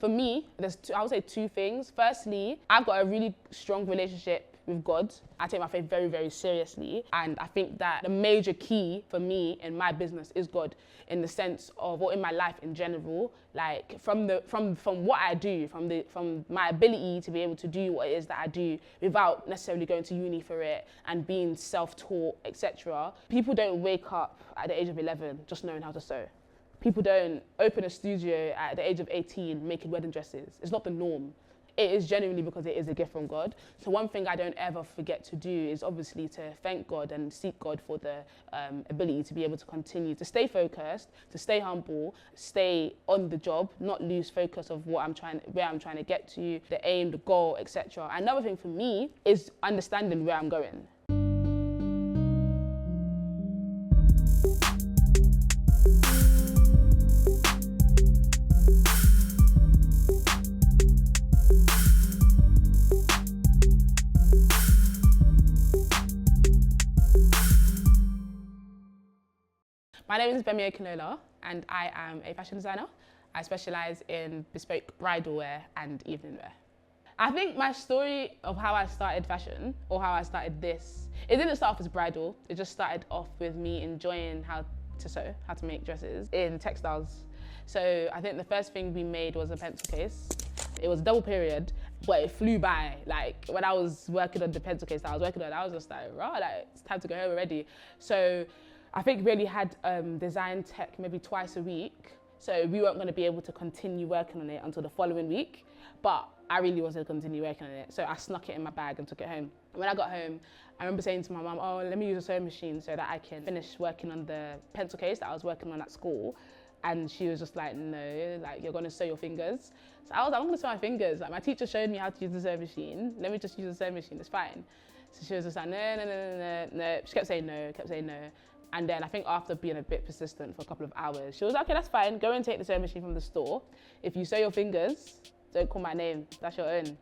For me, I would say two things. Firstly, I've got a really strong relationship with God. I take my faith very, very seriously. And I think that the major key for me in my business is God, in the sense of, or in my life in general, like from what I do, from my ability to be able to do what it is that I do without necessarily going to uni for it and being self-taught, etc. People don't wake up at the age of 11 just knowing how to sew. People don't open a studio at the age of 18 making wedding dresses. It's not the norm. It is genuinely because it is a gift from God. So one thing I don't ever forget to do is obviously to thank God and seek God for the ability to be able to continue to stay focused, to stay humble, stay on the job, not lose focus of where I'm trying to get to, the aim, the goal, etc. Another thing for me is understanding where I'm going. My name is Gbemi Okunlola and I am a fashion designer. I specialise in bespoke bridal wear and evening wear. I think my story of how I started fashion, or how I started this, it didn't start off as bridal. It just started off with me enjoying how to sew, how to make dresses in textiles. So I think the first thing we made was a pencil case. It was a double period, but it flew by. Like when I was working on the pencil case that I was working on, I was just like, rah, like it's time to go home already. So I think really had design tech maybe twice a week. So we weren't going to be able to continue working on it until the following week, but I really wanted to continue working on it. So I snuck it in my bag and took it home. When I got home, I remember saying to my mum, oh, let me use a sewing machine so that I can finish working on the pencil case that I was working on at school. And she was just like, no, like you're going to sew your fingers. So I was like, I'm going to sew my fingers. Like my teacher showed me how to use the sewing machine. Let me just use the sewing machine, it's fine. So she was just like, no. She kept saying no. And then I think after being a bit persistent for a couple of hours, she was like, okay, that's fine. Go and take the sewing machine from the store. If you sew your fingers, don't call my name. That's your own.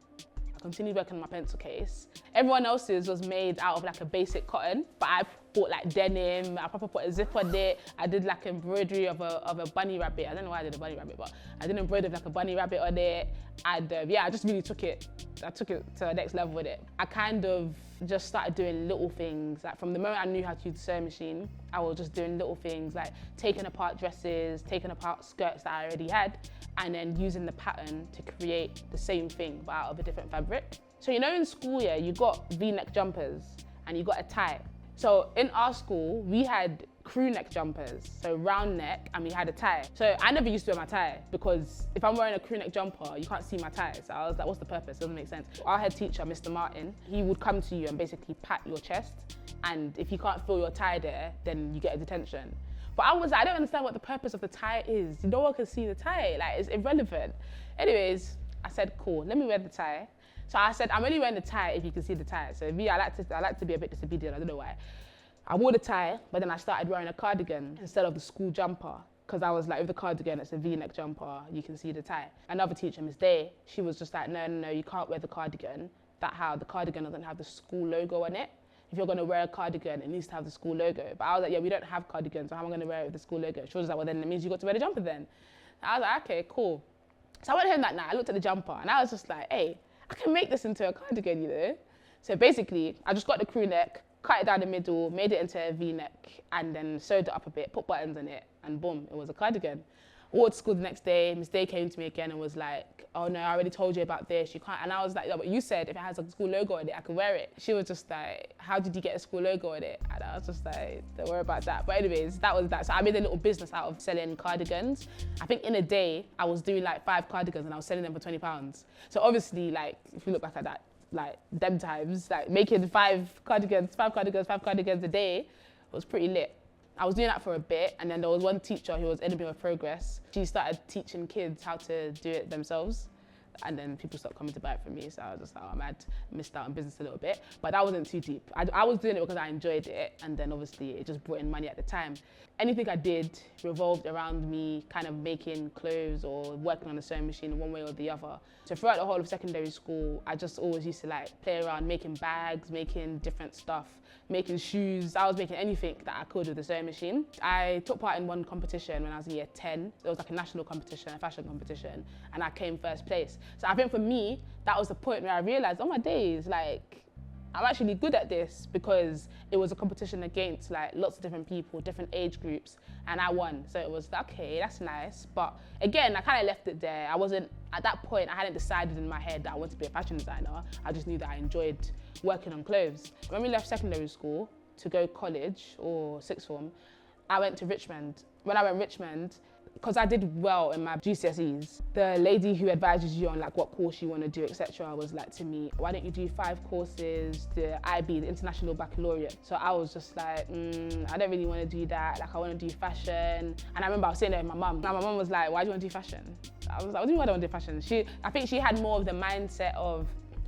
I continued working on my pencil case. Everyone else's was made out of like a basic cotton, but I bought like denim. I probably put a zip on it. I did like embroidery of a bunny rabbit. I don't know why I did a bunny rabbit, but I did embroidery of like a bunny rabbit on it. And yeah, I just really took it to the next level with it. I kind of just started doing little things. Like from the moment I knew how to use the sewing machine, I was just doing little things like taking apart dresses, taking apart skirts that I already had, and then using the pattern to create the same thing but out of a different fabric. So you know in school, yeah, you got V-neck jumpers and you got a tie. So in our school, we had crew neck jumpers, so round neck, and we had a tie. So I never used to wear my tie because if I'm wearing a crew neck jumper, you can't see my tie. So I was like, what's the purpose? It doesn't make sense. Our head teacher, Mr. Martin, he would come to you and basically pat your chest. And if you can't feel your tie there, then you get a detention. But I don't understand what the purpose of the tie is. No one can see the tie, like it's irrelevant. Anyways, I said, cool, let me wear the tie. So I said, I'm only wearing the tie if you can see the tie. So me, I like to be a bit disobedient, I don't know why. I wore the tie, but then I started wearing a cardigan instead of the school jumper, because I was like, with the cardigan, it's a V-neck jumper, you can see the tie. Another teacher, Miss Day, she was just like, no, you can't wear the cardigan. The cardigan doesn't have the school logo on it. If you're gonna wear a cardigan, it needs to have the school logo. But I was like, yeah, we don't have cardigans, so how am I gonna wear it with the school logo? She was like, well, then it means you got to wear the jumper then. And I was like, okay, cool. So I went home that night, I looked at the jumper, and I was just like, hey, I can make this into a cardigan, you know? So basically, I just got the crew neck, cut it down the middle, made it into a V-neck, and then sewed it up a bit, put buttons on it, and boom, it was a cardigan. Wore to school the next day, Miss Day came to me again and was like, oh no, I already told you about this, you can't. And I was like, no, but you said if it has a school logo on it, I can wear it. She was just like, how did you get a school logo on it? And I was just like, don't worry about that. But anyways, that was that. So I made a little business out of selling cardigans. I think in a day, I was doing like 5 cardigans and I was selling them for £20. So obviously, like, if you look back at that, like them times, like making 5 cardigans a day was pretty lit. I was doing that for a bit, and then there was one teacher who was enemy of progress. She started teaching kids how to do it themselves. and then people stopped coming to buy it from me. So I was just like, oh, I missed out on business a little bit, but that wasn't too deep. I was doing it because I enjoyed it, and then obviously it just brought in money at the time. Anything I did revolved around me kind of making clothes or working on a sewing machine in one way or the other. So throughout the whole of secondary school, I just always used to like play around making bags, making different stuff, making shoes. I was making anything that I could with the sewing machine. I took part in one competition when I was in year 10. It was like a national competition, a fashion competition, and I came first place. So I think for me, that was the point where I realized, oh my days, like, I'm actually good at this, because it was a competition against like lots of different people, different age groups, and I won. So it was like, okay, that's nice. But again, I kind of left it there. I wasn't, at that point, I hadn't decided in my head that I wanted to be a fashion designer. I just knew that I enjoyed working on clothes. When we left secondary school to go college or sixth form, I went to Richmond. When I went Richmond, because I did well in my GCSEs, the lady who advises you on like what course you want to do, etc., was like to me, why don't you do 5 courses, the IB, the International Baccalaureate? So I was just like, I don't really want to do that. Like, I want to do fashion. And I remember I was sitting there with my mum. And my mum was like, why do you want to do fashion? I was like, what do you mean I don't want to do fashion? I think she had more of the mindset of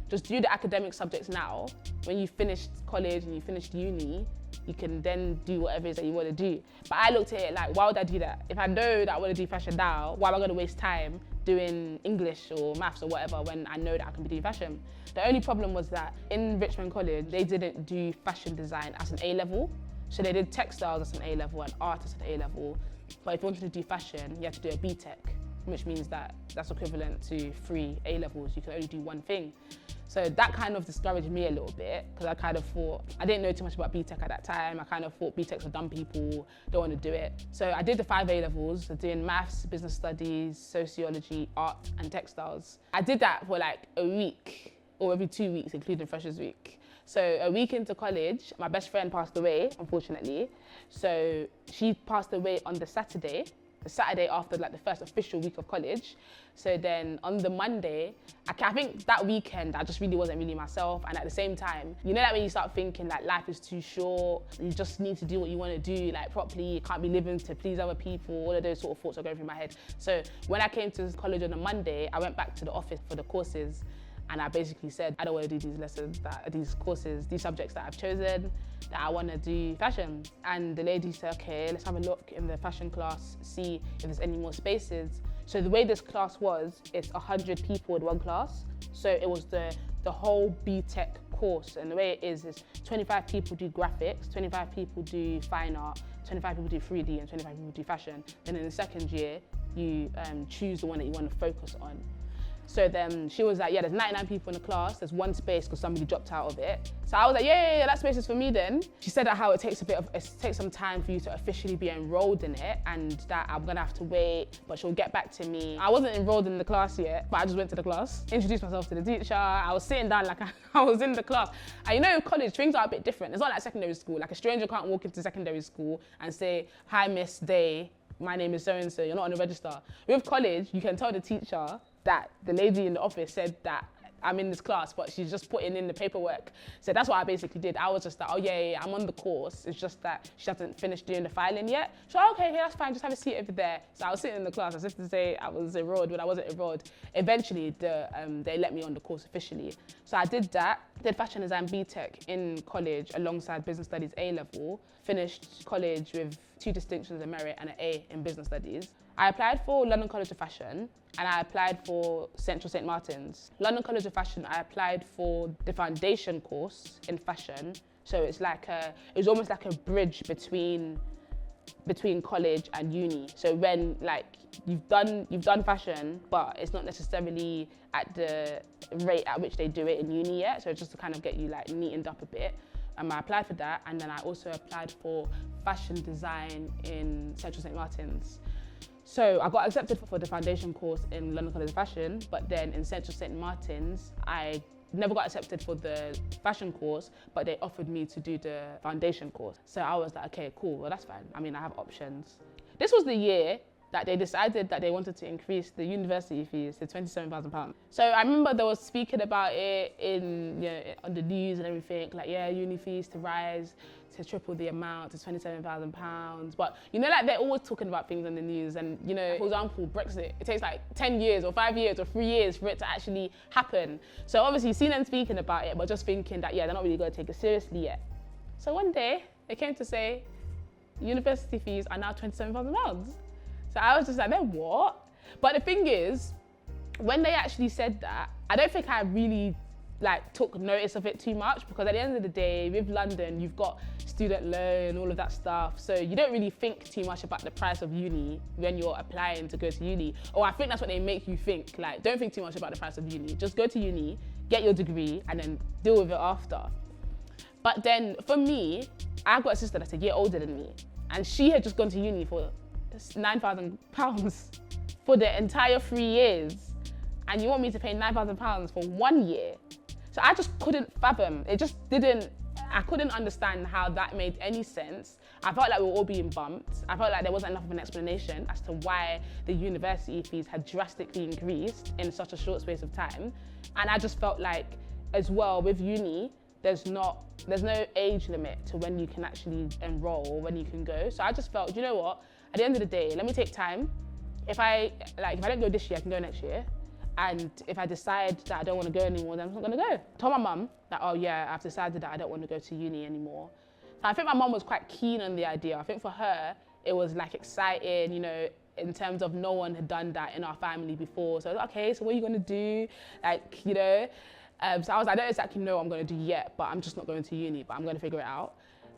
just do the academic subjects now. When you finished college and you finished uni, you can then do whatever it is that you want to do. But I looked at it like, why would I do that? If I know that I want to do fashion now, why am I going to waste time doing English or maths or whatever when I know that I can be doing fashion? The only problem was that in Richmond College, they didn't do fashion design as an A-level. So they did textiles as an A-level and art as an A-level. But if you wanted to do fashion, you had to do a BTEC, which means that that's equivalent to 3 A-levels. You can only do one thing. So that kind of discouraged me a little bit, because I kind of thought, I didn't know too much about BTEC at that time. I kind of thought BTECs for dumb people, don't want to do it. So I did the 5 A-levels, so doing maths, business studies, sociology, art, and textiles. I did that for like a week, or every 2 weeks, including Freshers Week. So a week into college, my best friend passed away, unfortunately. So she passed away on the Saturday after like the first official week of college. So then on the Monday, I think that weekend, I just really wasn't really myself. And at the same time, you know that when you start thinking like life is too short, you just need to do what you want to do like properly, you can't be living to please other people, all of those sort of thoughts are going through my head. So when I came to college on a Monday, I went back to the office for the courses. And I basically said, I don't want to do these lessons, these courses, these subjects that I've chosen, that I want to do fashion. And the lady said, okay, let's have a look in the fashion class, see if there's any more spaces. So the way this class was, it's 100 people in one class. So it was the whole BTEC course. And the way it is 25 people do graphics, 25 people do fine art, 25 people do 3D, and 25 people do fashion. Then in the second year, you choose the one that you want to focus on. So then she was like, yeah, there's 99 people in the class, there's 1 space because somebody dropped out of it. So I was like, yeah, that space is for me then. She said that how it takes some time for you to officially be enrolled in it, and that I'm gonna have to wait, but she'll get back to me. I wasn't enrolled in the class yet, but I just went to the class, introduced myself to the teacher. I was sitting down like I was in the class. And you know, in college, things are a bit different. It's not like secondary school. Like a stranger can't walk into secondary school and say, hi, Miss Day, my name is so-and-so, you're not on the register. With college, you can tell the teacher that the lady in the office said that I'm in this class, but she's just putting in the paperwork. So that's what I basically did. I was just like, oh yeah, I'm on the course. It's just that she hasn't finished doing the filing yet. So okay, yeah, that's fine, just have a seat over there. So I was sitting in the class as if to say I was enrolled when I wasn't enrolled. Eventually, they let me on the course officially. So I did that, did fashion design BTEC in college alongside business studies A-level, finished college with 2 distinctions in merit and an A in business studies. I applied for London College of Fashion and I applied for Central St. Martin's. London College of Fashion, I applied for the foundation course in fashion. So it's was almost like a bridge between college and uni. So when like you've done fashion, but it's not necessarily at the rate at which they do it in uni yet. So it's just to kind of get you like neatened up a bit. I applied for that, and then I also applied for fashion design in Central St. Martin's. So I got accepted for the foundation course in London College of Fashion, but then in Central St. Martin's, I never got accepted for the fashion course, but they offered me to do the foundation course. So I was like, okay, cool, well that's fine. I mean, I have options. This was the year that they decided that they wanted to increase the university fees to £27,000. So I remember they were speaking about it in, on the news and everything, like, yeah, uni fees to rise to triple the amount to £27,000. But like they're always talking about things on the news, and for example, Brexit, it takes like 10 years or 5 years or 3 years for it to actually happen. So obviously you've seen them speaking about it, but just thinking that, yeah, they're not really going to take it seriously yet. So one day they came to say university fees are now £27,000. So I was just like, then what? But the thing is, when they actually said that, I don't think I really took notice of it too much, because at the end of the day, with London, you've got student loan, all of that stuff. So you don't really think too much about the price of uni when you're applying to go to uni. Or I think that's what they make you think. Like, don't think too much about the price of uni. Just go to uni, get your degree, and then deal with it after. But then for me, I've got a sister that's a year older than me, and she had just gone to uni for £9,000 for the entire 3 years. And you want me to pay £9,000 for 1 year? So I just couldn't fathom. I couldn't understand how that made any sense. I felt like we were all being bumped. I felt like there wasn't enough of an explanation as to why the university fees had drastically increased in such a short space of time. And I just felt like, as well, with uni, there's no age limit to when you can actually enroll or when you can go. So I just felt, you know what? At the end of the day, let me take time. If I don't go this year, I can go next year. And if I decide that I don't want to go anymore, then I'm not going to go. I told my mum that, oh yeah, I've decided that I don't want to go to uni anymore. So I think my mum was quite keen on the idea. I think for her, it was exciting, in terms of no one had done that in our family before. So I was like, okay, so what are you going to do? So I was like, I don't exactly know what I'm going to do yet, but I'm just not going to uni, but I'm going to figure it out.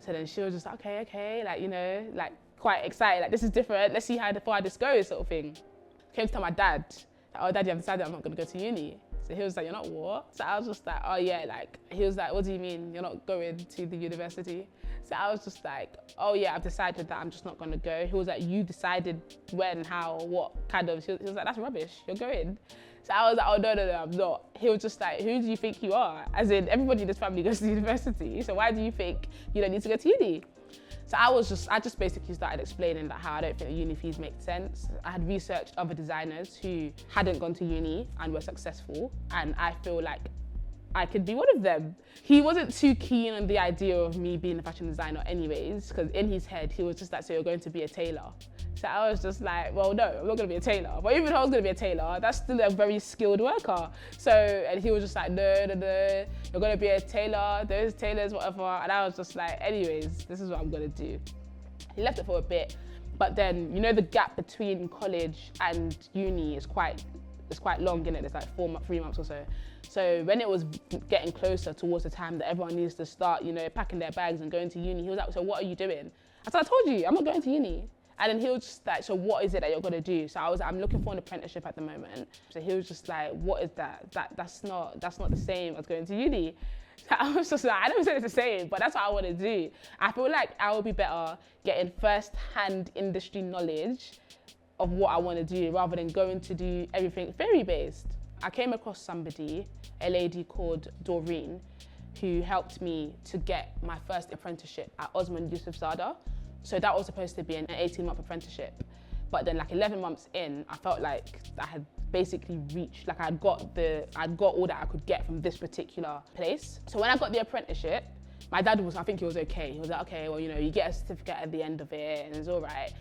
So then she was just like, okay, quite excited, this is different, let's see how far this goes, sort of thing. Came to tell my dad, oh, Daddy, I've decided I'm not going to go to uni. So he was like, you're not what? So I was just like, oh yeah, he was like, what do you mean you're not going to the university? So I was just like, oh yeah, I've decided that I'm just not going to go. He was like, you decided when, how, what kind of? He was like, that's rubbish, you're going. So I was like, oh no, I'm not. He was just like, who do you think you are? As in, everybody in this family goes to university, so why do you think you don't need to go to uni? So I just basically started explaining how I don't think uni fees make sense. I had researched other designers who hadn't gone to uni and were successful, and I feel like I could be one of them. He wasn't too keen on the idea of me being a fashion designer anyways, because in his head, he was just like, so you're going to be a tailor. So I was just like, well, no, I'm not gonna be a tailor. But even if I was gonna be a tailor, that's still a very skilled worker. So, and he was just like, no, you're gonna be a tailor, those tailors, whatever. And I was just like, anyways, this is what I'm gonna do. He left it for a bit, but then, the gap between college and uni is quite long, innit? It's like 3 months or so. So when it was getting closer towards the time that everyone needs to start, packing their bags and going to uni, he was like, so what are you doing? I said, I told you, I'm not going to uni. And then he was just like, so what is it that you're gonna do? So I was like, I'm looking for an apprenticeship at the moment. So he was just like, what is that? That's not the same as going to uni. So I was just like, I never said it's the same, but that's what I want to do. I feel like I will be better getting first-hand industry knowledge of what I want to do rather than going to do everything theory-based. I came across somebody, a lady called Doreen, who helped me to get my first apprenticeship at Osman Yusuf Zada. So that was supposed to be an 18-month apprenticeship. But then 11 months in, I felt like I had basically reached, I'd got all that I could get from this particular place. So when I got the apprenticeship, my dad I think he was okay. He was like, okay, well, you get a certificate at the end of it and it's all right.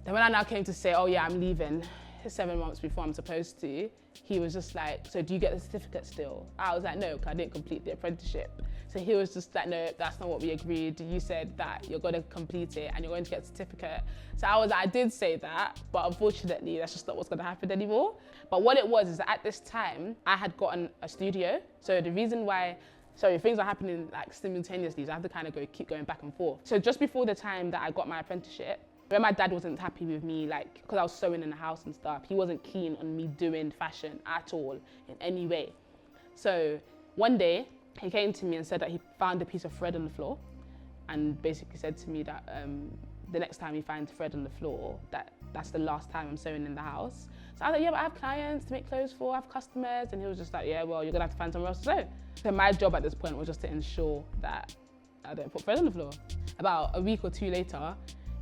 Then when I now came to say, oh yeah, I'm leaving 7 months before I'm supposed to, he was just like, so do you get the certificate still? I was like, no, because I didn't complete the apprenticeship. So he was just like, no, that's not what we agreed. You said that you're going to complete it and you're going to get a certificate. So I did say that, but unfortunately, that's just not what's going to happen anymore. But what it was is that at this time, I had gotten a studio. So the reason why, things are happening simultaneously, so I have to keep going back and forth. So just before the time that I got my apprenticeship, when my dad wasn't happy with me, because I was sewing in the house and stuff, he wasn't keen on me doing fashion at all in any way. So one day, he came to me and said that he found a piece of thread on the floor and basically said to me that the next time he finds thread on the floor, that's the last time I'm sewing in the house. So I was like, yeah, but I have clients to make clothes for, I have customers. And he was just like, yeah, well, you're gonna have to find somewhere else to sew. So my job at this point was just to ensure that I don't put thread on the floor. About a week or two later,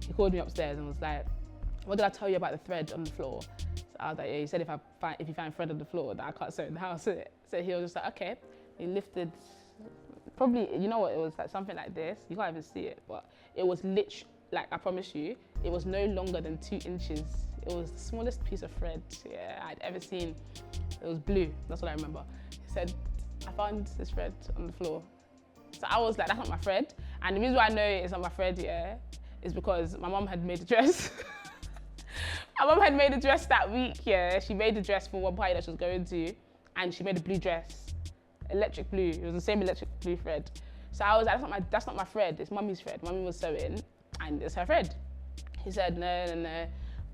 he called me upstairs and was like, what did I tell you about the thread on the floor? So I was like, yeah, you said if you find thread on the floor that I can't sew in the house. So he was just like, okay. He lifted, probably, you know what, it was like something like this. You can't even see it, but it was literally, like I promise you, it was no longer than 2 inches. It was the smallest piece of thread, yeah, I'd ever seen. It was blue, that's what I remember. He said, I found this thread on the floor. So I was like, that's not my thread. And the reason why I know it's not my thread, yeah, is because my mom had made a dress. My mom had made a dress that week, yeah. She made a dress for one party that she was going to, and she made a blue dress, electric blue. It was the same electric blue thread. So I was like, that's not my thread, it's mummy's thread. Mummy was sewing, and it's her thread. He said, no.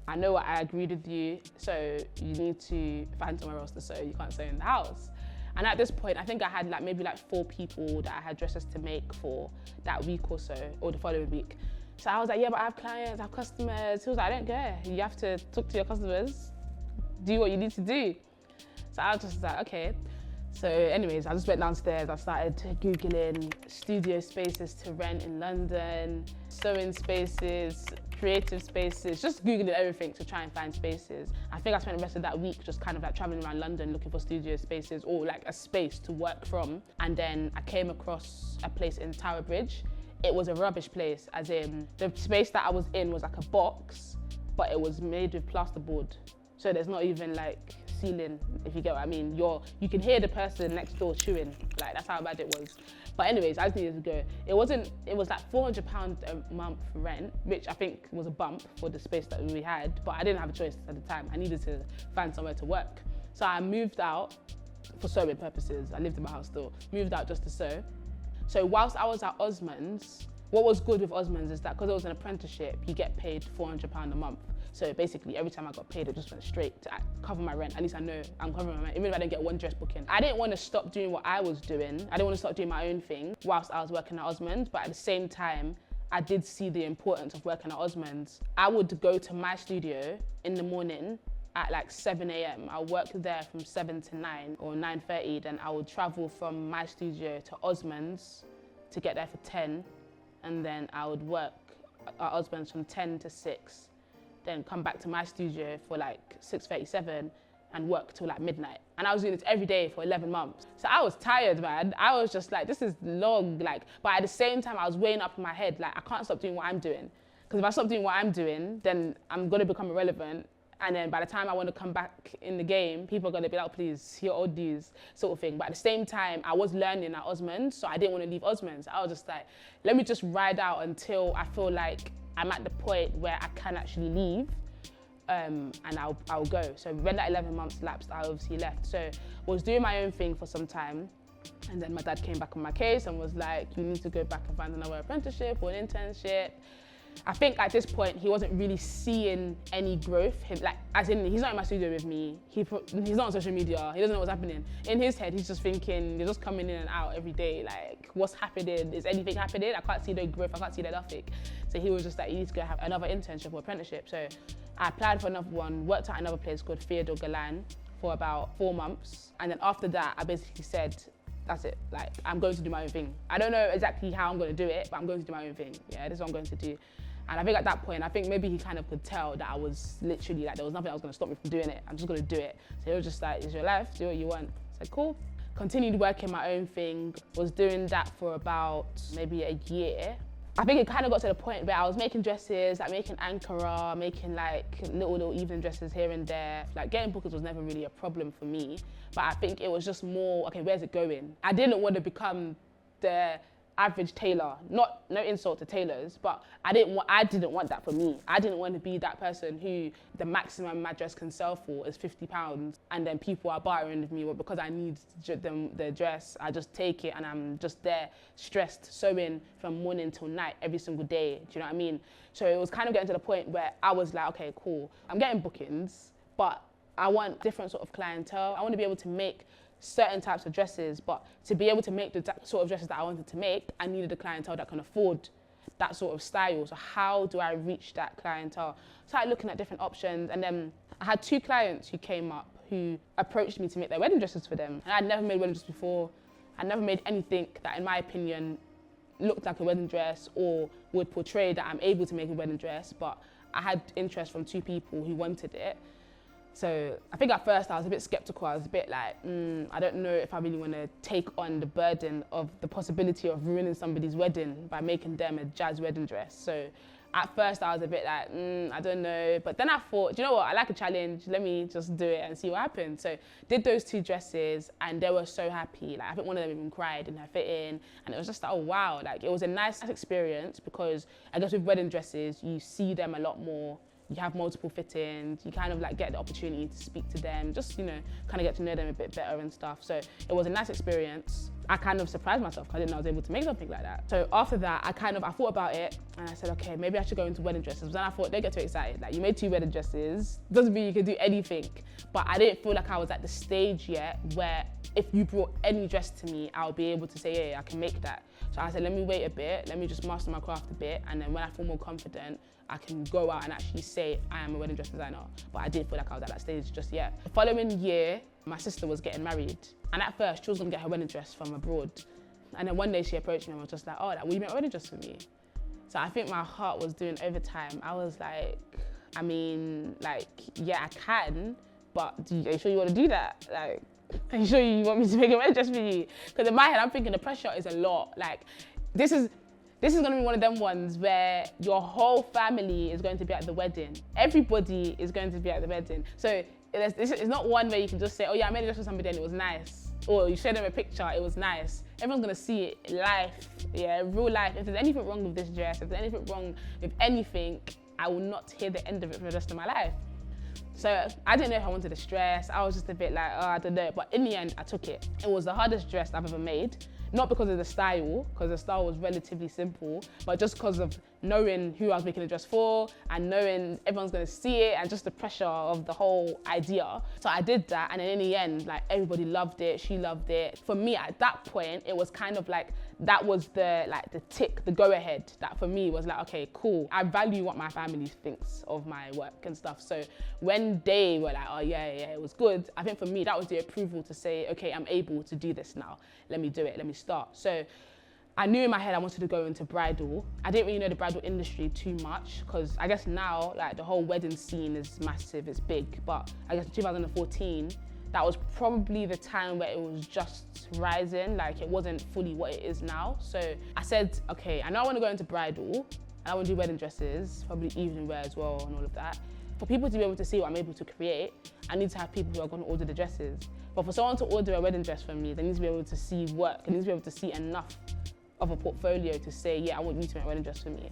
I know what I agreed with you, so you need to find somewhere else to sew. You can't sew in the house. And at this point, I think I had maybe 4 people that I had dresses to make for that week or so, or the following week. So I was like, yeah, but I have clients, I have customers. He was like, I don't care. You have to talk to your customers, do what you need to do. So I was just like, okay. So anyways, I just went downstairs, I started Googling studio spaces to rent in London, sewing spaces, creative spaces, just Googling everything to try and find spaces. I think I spent the rest of that week just kind of traveling around London looking for studio spaces or a space to work from. And then I came across a place in Tower Bridge. It was a rubbish place, as in the space that I was in was like a box, but it was made with plasterboard. So there's not even ceiling, if you get what I mean. You can hear the person next door chewing, that's how bad it was. But anyways, I just needed to go. It was £400 a month rent, which I think was a bump for the space that we had, but I didn't have a choice at the time. I needed to find somewhere to work. So I moved out for sewing purposes. I lived in my house still, moved out just to sew. So whilst I was at Osmond's, what was good with Osmond's is that because it was an apprenticeship, you get paid £400 a month. So basically every time I got paid, it just went straight to cover my rent. At least I know I'm covering my rent, even if I didn't get one dress booking. I didn't want to stop doing what I was doing. I didn't want to stop doing my own thing whilst I was working at Osmond's, but at the same time, I did see the importance of working at Osmond's. I would go to my studio in the morning at 7 a.m. I worked there from 7 to 9 or 9:30. Then I would travel from my studio to Osmond's to get there for 10. And then I would work at Osmond's from 10 to 6. Then come back to my studio for 6:37 and work till midnight. And I was doing this every day for 11 months. So I was tired, man. I was just this is long, but at the same time, I was weighing up in my head, I can't stop doing what I'm doing. Because if I stop doing what I'm doing, then I'm gonna become irrelevant. And then by the time I want to come back in the game, people are going to be like, please, you're old news, sort of thing. But at the same time, I was learning at Osmond's, so I didn't want to leave Osmond's. I was just let me just ride out until I feel like I'm at the point where I can actually leave, and I'll go. So when that 11 months lapsed, I obviously left. So I was doing my own thing for some time. And then my dad came back on my case and was like, you need to go back and find another apprenticeship or an internship. I think at this point, he wasn't really seeing any growth. As in, he's not in my studio with me. He's not on social media. He doesn't know what's happening. In his head, he's just thinking, you're just coming in and out every day. What's happening? Is anything happening? I can't see no growth. I can't see no nothing. So he was just you need to go have another internship or apprenticeship. So I applied for another one, worked at another place called Theodore Galan for about 4 months. And then after that, I basically said, that's it. I'm going to do my own thing. I don't know exactly how I'm going to do it, but I'm going to do my own thing. Yeah, this is what I'm going to do. And I think at that point, maybe he kind of could tell that I was literally there was nothing that was going to stop me from doing it. I'm just going to do it. So he was just it's your life, do what you want. I said, cool. Continued working my own thing, was doing that for about maybe a year. I think it kind of got to the point where I was making dresses, making Ankara, making little evening dresses here and there. Getting bookings was never really a problem for me, but I think it was just more, okay, where's it going? I didn't want to become the average tailor. No insult to tailors, but I didn't want that for me. I didn't want to be that person who the maximum my dress can sell for is £50, and then people are bartering with me, well, because I need the dress, I just take it and I'm just there stressed sewing from morning till night every single day. Do you know what I mean? So it was kind of getting to the point where I was like, okay, cool, I'm getting bookings, but I want different sort of clientele. I want to be able to make certain types of dresses, but to be able to make the sort of dresses that I wanted to make, I needed a clientele that can afford that sort of style. So how do I reach that clientele? So I started looking at different options, and then I had 2 clients who came up who approached me to make their wedding dresses for them. And I'd never made wedding dresses before. I'd never made anything that, in my opinion, looked like a wedding dress or would portray that I'm able to make a wedding dress, but I had interest from 2 people who wanted it. So I think at first I was a bit skeptical. I was a bit like, I don't know if I really want to take on the burden of the possibility of ruining somebody's wedding by making them a jazz wedding dress. So at first I was a bit like, I don't know. But then I thought, do you know what? I like a challenge. Let me just do it and see what happens. So did those 2 dresses and they were so happy. Like I think one of them even cried in her fitting. And it was just like, oh wow. Like it was a nice experience because I guess with wedding dresses, you see them a lot more. You have multiple fittings, you kind of like get the opportunity to speak to them, just, you know, kind of get to know them a bit better and stuff. So it was a nice experience. I kind of surprised myself because I didn't know I was able to make something like that. So after that, I thought about it and I said, okay, maybe I should go into wedding dresses. But then I thought, don't get too excited. Like you made 2 wedding dresses, doesn't mean you can do anything. But I didn't feel like I was at the stage yet where if you brought any dress to me, I'll be able to say, yeah, I can make that. So I said, let me wait a bit, let me just master my craft a bit. And then when I feel more confident, I can go out and actually say I am a wedding dress designer. But I didn't feel like I was at that stage just yet. The following year, my sister was getting married. And at first, she was gonna get her wedding dress from abroad. And then one day she approached me and was just like, oh, like, will you make a wedding dress for me? So I think my heart was doing overtime. I was like, I mean, like, yeah, I can, but are you sure you wanna do that? Like, are you sure you want me to make a wedding dress for you? Because in my head, I'm thinking the pressure is a lot. Like, this is gonna be one of them ones where your whole family is going to be at the wedding. Everybody is going to be at the wedding. So it's not one where you can just say, oh yeah, I made a dress for somebody and it was nice. Or you show them a picture, it was nice. Everyone's gonna see it live, yeah, real life. If there's anything wrong with this dress, if there's anything wrong with anything, I will not hear the end of it for the rest of my life. So I didn't know if I wanted the stress. I was just a bit like, oh, I don't know. But in the end, I took it. It was the hardest dress I've ever made. Not because of the style, because the style was relatively simple, but just because of knowing who I was making the dress for and knowing everyone's gonna see it and just the pressure of the whole idea. So I did that, and then in the end, like everybody loved it, she loved it. For me, at that point, it was kind of like, that was the tick, the go ahead. That for me was like, okay, cool. I value what my family thinks of my work and stuff. So when they were like, oh yeah, it was good, I think for me, that was the approval to say, okay, I'm able to do this now. Let me do it, let me start. So I knew in my head I wanted to go into bridal. I didn't really know the bridal industry too much because I guess now like the whole wedding scene is massive, it's big. But I guess in 2014, that was probably the time where it was just rising, like it wasn't fully what it is now. So I said, okay, I know I want to go into bridal and I want to do wedding dresses, probably evening wear as well and all of that. For people to be able to see what I'm able to create, I need to have people who are going to order the dresses. But for someone to order a wedding dress from me, they need to be able to see work, they need to be able to see enough of a portfolio to say, yeah, I want you to make a wedding dress for me.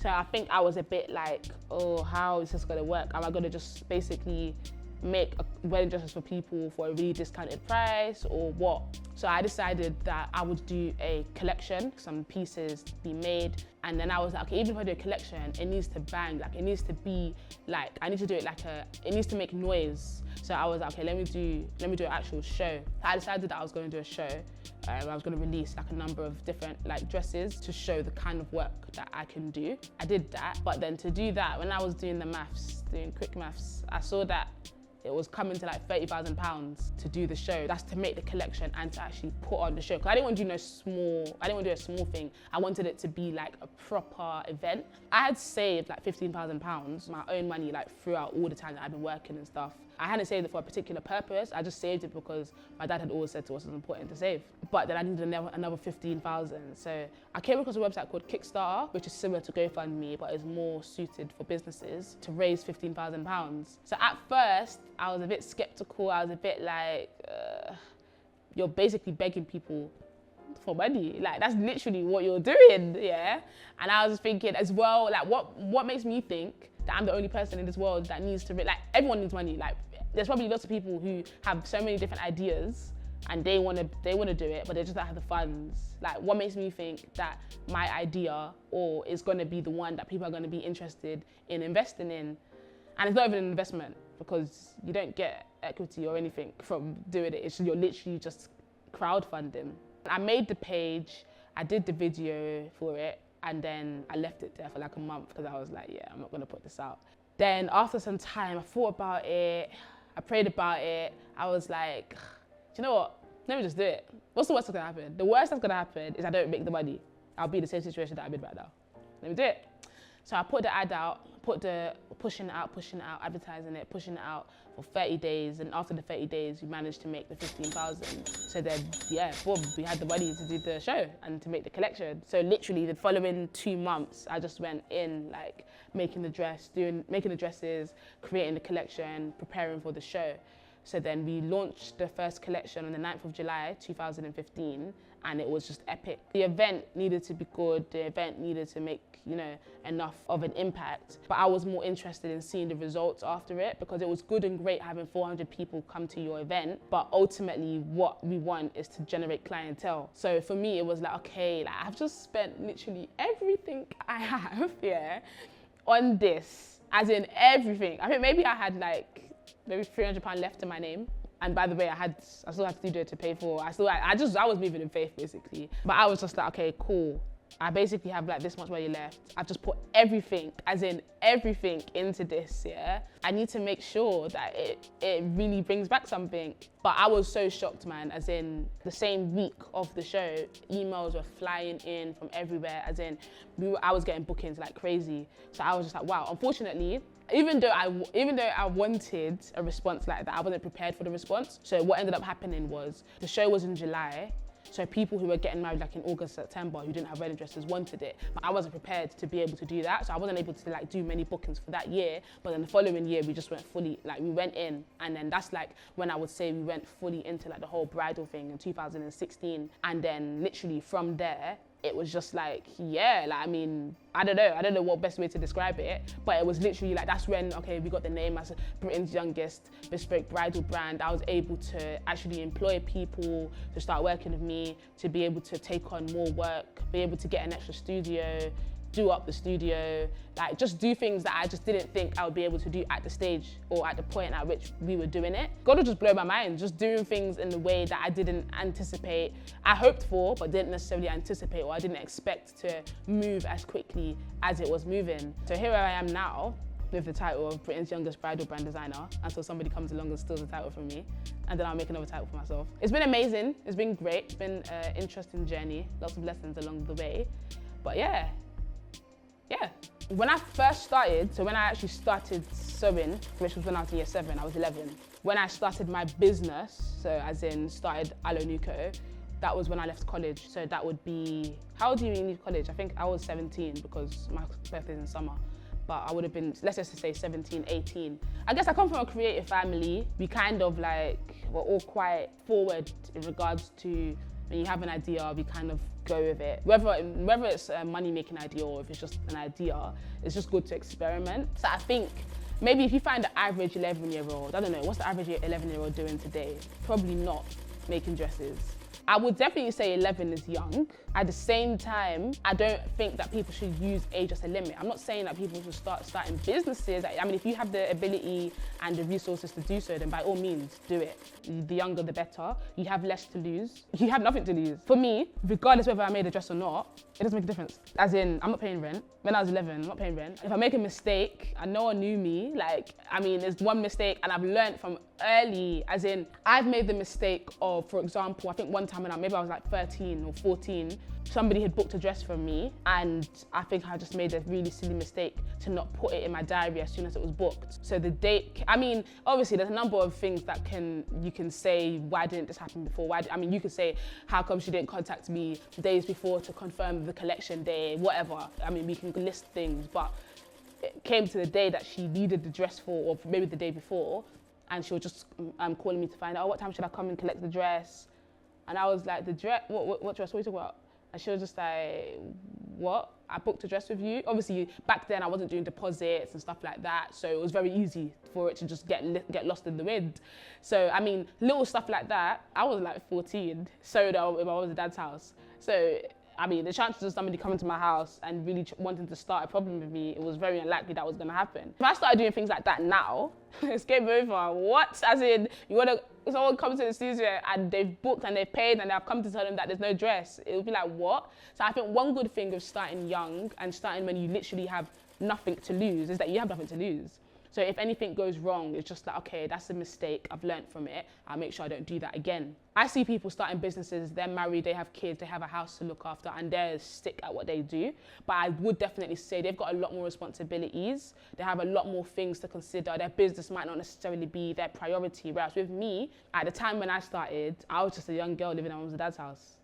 So I think I was a bit like, oh, how is this gonna work? Am I gonna just basically make wedding dresses for people for a really discounted price or what? So I decided that I would do a collection, some pieces be made. And then I was like, okay, even if I do a collection, it needs to bang, like it needs to be like, I need to do it like it needs to make noise. So I was like, okay, let me do an actual show. I decided that I was going to do a show. I was going to release like a number of different like dresses to show the kind of work that I can do. I did that, but then to do that, when I was doing the maths, doing quick maths, I saw that it was coming to like £30,000 to do the show. That's to make the collection and to actually put on the show. Because I didn't want to do I didn't want to do a small thing. I wanted it to be like a proper event. I had saved like £15,000, my own money, like throughout all the time that I've been working and stuff. I hadn't saved it for a particular purpose. I just saved it because my dad had always said to us it was important to save. But then I needed another 15,000. So I came across a website called Kickstarter, which is similar to GoFundMe, but is more suited for businesses to raise £15,000. So at first, I was a bit skeptical. I was a bit like, you're basically begging people for money. Like that's literally what you're doing, yeah? And I was thinking as well, like what makes me think that I'm the only person in this world that needs to, like everyone needs money. Like there's probably lots of people who have so many different ideas and they want to do it, but they just don't have the funds. Like what makes me think that my idea is going to be the one that people are going to be interested in investing in? And it's not even an investment because you don't get equity or anything from doing it. You're literally just crowdfunding. I made the page, I did the video for it, and then I left it there for like a month because I was like, yeah, I'm not gonna put this out. Then after some time, I thought about it, I prayed about it. I was like, do you know what? Let me just do it. What's the worst that's gonna happen? The worst that's gonna happen is I don't make the money. I'll be in the same situation that I'm in right now. Let me do it. So I put the ad out, pushing it out, advertising it, pushing it out for 30 days. And after the 30 days, we managed to make the 15,000. So then, yeah, boom, we had the money to do the show and to make the collection. So literally the following 2 months, I just went in like making the dresses, creating the collection, preparing for the show. So then we launched the first collection on the 9th of July, 2015, and it was just epic. The event needed to be good, the event needed to make, you know, enough of an impact, but I was more interested in seeing the results after it, because it was good and great having 400 people come to your event, but ultimately what we want is to generate clientele. So for me, it was like, okay, like I've just spent literally everything I have, yeah, on this, as in everything. I think maybe I had like, maybe £300 left in my name. And by the way, I still had studio to pay for. I was moving in faith basically. But I was just like, okay, cool. I basically have like this much money left. I've just put everything, as in everything, into this, yeah? I need to make sure that it really brings back something. But I was so shocked, man, as in the same week of the show, emails were flying in from everywhere, as in I was getting bookings like crazy. So I was just like, wow. Unfortunately, even though I wanted a response like that, I wasn't prepared for the response. So what ended up happening was the show was in July. So people who were getting married like in August, September, who didn't have wedding dresses wanted it, but I wasn't prepared to be able to do that. So I wasn't able to like do many bookings for that year. But then the following year, we just went fully, like we went in, and then that's like when I would say we went fully into like the whole bridal thing in 2016. And then literally from there, it was just like, yeah, like, I mean, I don't know what best way to describe it, but it was literally like, that's when, okay, we got the name as Britain's youngest bespoke bridal brand. I was able to actually employ people to start working with me, to be able to take on more work, be able to get an extra studio, do up the studio, like just do things that I just didn't think I would be able to do at the stage or at the point at which we were doing it. God would just blow my mind, just doing things in the way that I didn't anticipate. I hoped for, but didn't necessarily anticipate, or I didn't expect to move as quickly as it was moving. So here I am now with the title of Britain's youngest bridal brand designer, until somebody comes along and steals the title from me, and then I'll make another title for myself. It's been amazing, it's been great, it's been an interesting journey, lots of lessons along the way, but yeah. When I first started, so when I actually started sewing, which was when I was in year 7, I was 11. When I started my business, so as in started Alonuko, that was when I left college. So that would be, how old do you leave college? I think I was 17 because my birthday's in summer. But I would have been, let's just say 17, 18. I guess I come from a creative family. We kind of like, we're all quite forward in regards to when you have an idea, we kind of go with it. Whether it's a money-making idea or if it's just an idea, it's just good to experiment. So I think maybe if you find the average 11-year-old, I don't know, what's the average 11-year-old doing today? Probably not making dresses. I would definitely say 11 is young. At the same time, I don't think that people should use age as a limit. I'm not saying that people should starting businesses. I mean, if you have the ability and the resources to do so, then by all means, do it. The younger, the better. You have less to lose. You have nothing to lose. For me, regardless whether I made a dress or not, it doesn't make a difference. As in, I'm not paying rent. When I was 11, I'm not paying rent. If I make a mistake and no one knew me, like, I mean, there's one mistake and I've learned from early, as in, I've made the mistake of, for example, I think one time when maybe I was like 13 or 14, somebody had booked a dress from me, and I think I just made a really silly mistake to not put it in my diary as soon as it was booked. So the date, I mean, obviously there's a number of things that you can say, why didn't this happen before? I mean, you could say, how come she didn't contact me days before to confirm the collection day, whatever. I mean, we can list things, but it came to the day that she needed the dress for, or maybe the day before, and she was just calling me to find out, what time should I come and collect the dress? And I was like, the dress, what dress, what are you talking about? And she was just like, what? I booked a dress with you? Obviously, back then I wasn't doing deposits and stuff like that, so it was very easy for it to just get lost in the wind. So, I mean, little stuff like that, I was like 14, so if I was at dad's house. So, I mean, the chances of somebody coming to my house and really wanting to start a problem with me, it was very unlikely that was gonna happen. If I started doing things like that now, it's game over. What? As in, someone comes to the studio and they've booked and they've paid and I've come to tell them that there's no dress. It would be like, what? So I think one good thing of starting young and starting when you literally have nothing to lose is that you have nothing to lose. So if anything goes wrong, it's just like, okay, that's a mistake. I've learned from it. I'll make sure I don't do that again. I see people starting businesses, they're married, they have kids, they have a house to look after, and they stick at what they do. But I would definitely say they've got a lot more responsibilities. They have a lot more things to consider. Their business might not necessarily be their priority. Whereas with me, at the time when I started, I was just a young girl living at my mum's and dad's house.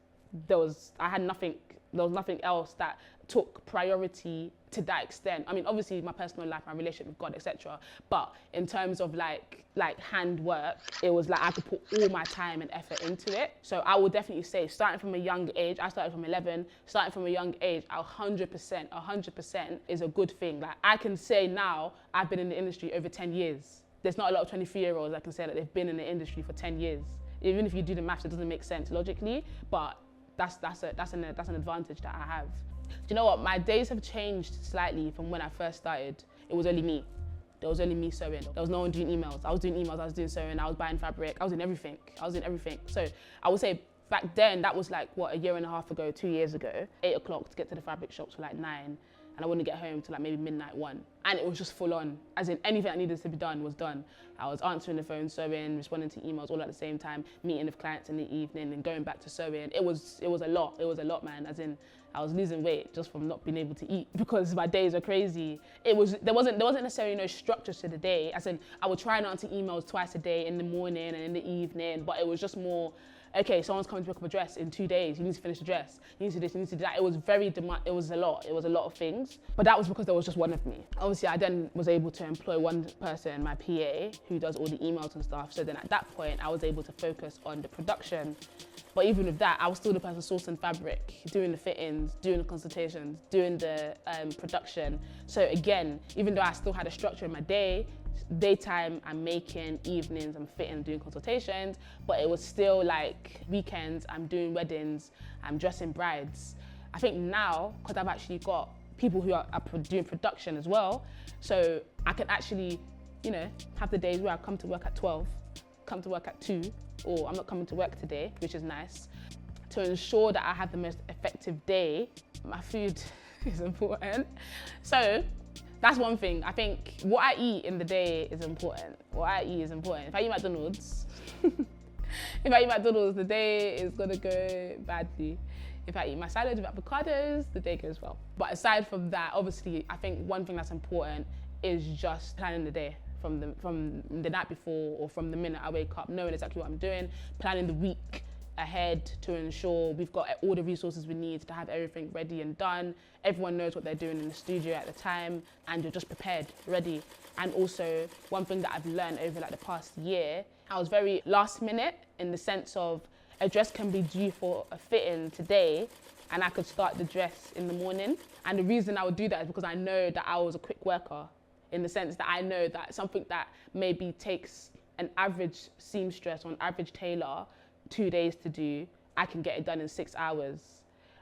There was nothing else that took priority to that extent. I mean, obviously my personal life, my relationship with God, etc. But in terms of like handwork, it was like I could put all my time and effort into it. So I would definitely say, starting from a young age, I started from 11, starting from a young age, 100% is a good thing. Like I can say now, I've been in the industry over 10 years. There's not a lot of 23-year-olds that can say that they've been in the industry for 10 years. Even if you do the maths, it doesn't make sense logically, but that's an advantage that I have. Do you know what? My days have changed slightly from when I first started. It was only me. There was only me sewing. There was no one doing emails. I was doing emails, I was doing sewing, I was buying fabric, I was doing everything. So I would say back then, that was like, what, a year and a half ago, 2 years ago, 8 o'clock to get to the fabric shops for like 9. And I wouldn't get home till like maybe midnight, 1. And it was just full on. As in anything that needed to be done was done. I was answering the phone, sewing, responding to emails all at the same time, meeting with clients in the evening and going back to sewing. It was a lot, man. As in I was losing weight just from not being able to eat because my days are crazy. There wasn't necessarily no structure to the day. As in I would try and answer emails twice a day, in the morning and in the evening, but it was just more, okay, someone's coming to pick up a dress in 2 days. You need to finish the dress. You need to do this, you need to do that. It was it was a lot. It was a lot of things. But that was because there was just one of me. Obviously, I then was able to employ one person, my PA, who does all the emails and stuff. So then at that point, I was able to focus on the production. But even with that, I was still the person sourcing fabric, doing the fittings, doing the consultations, doing the production. So again, even though I still had a structure in my day, daytime I'm making, evenings I'm fitting, doing consultations, but it was still like weekends I'm doing weddings, I'm dressing brides. I think now, because I've actually got people who are doing production as well, so I can actually, have the days where I come to work at 12, come to work at 2, or I'm not coming to work today, which is nice. To ensure that I have the most effective day, my food is important. So that's one thing. I think what I eat in the day is important. If I eat McDonald's, the day is gonna go badly. If I eat my salad with avocados, the day goes well. But aside from that, obviously, I think one thing that's important is just planning the day from the night before, or from the minute I wake up, knowing exactly what I'm doing, planning the week ahead to ensure we've got all the resources we need to have everything ready and done. Everyone knows what they're doing in the studio at the time, and you're just prepared, ready. And also, one thing that I've learned over like the past year, I was very last minute in the sense of a dress can be due for a fitting today, and I could start the dress in the morning. And the reason I would do that is because I know that I was a quick worker, in the sense that I know that something that maybe takes an average seamstress or an average tailor 2 days to do, I can get it done in 6 hours.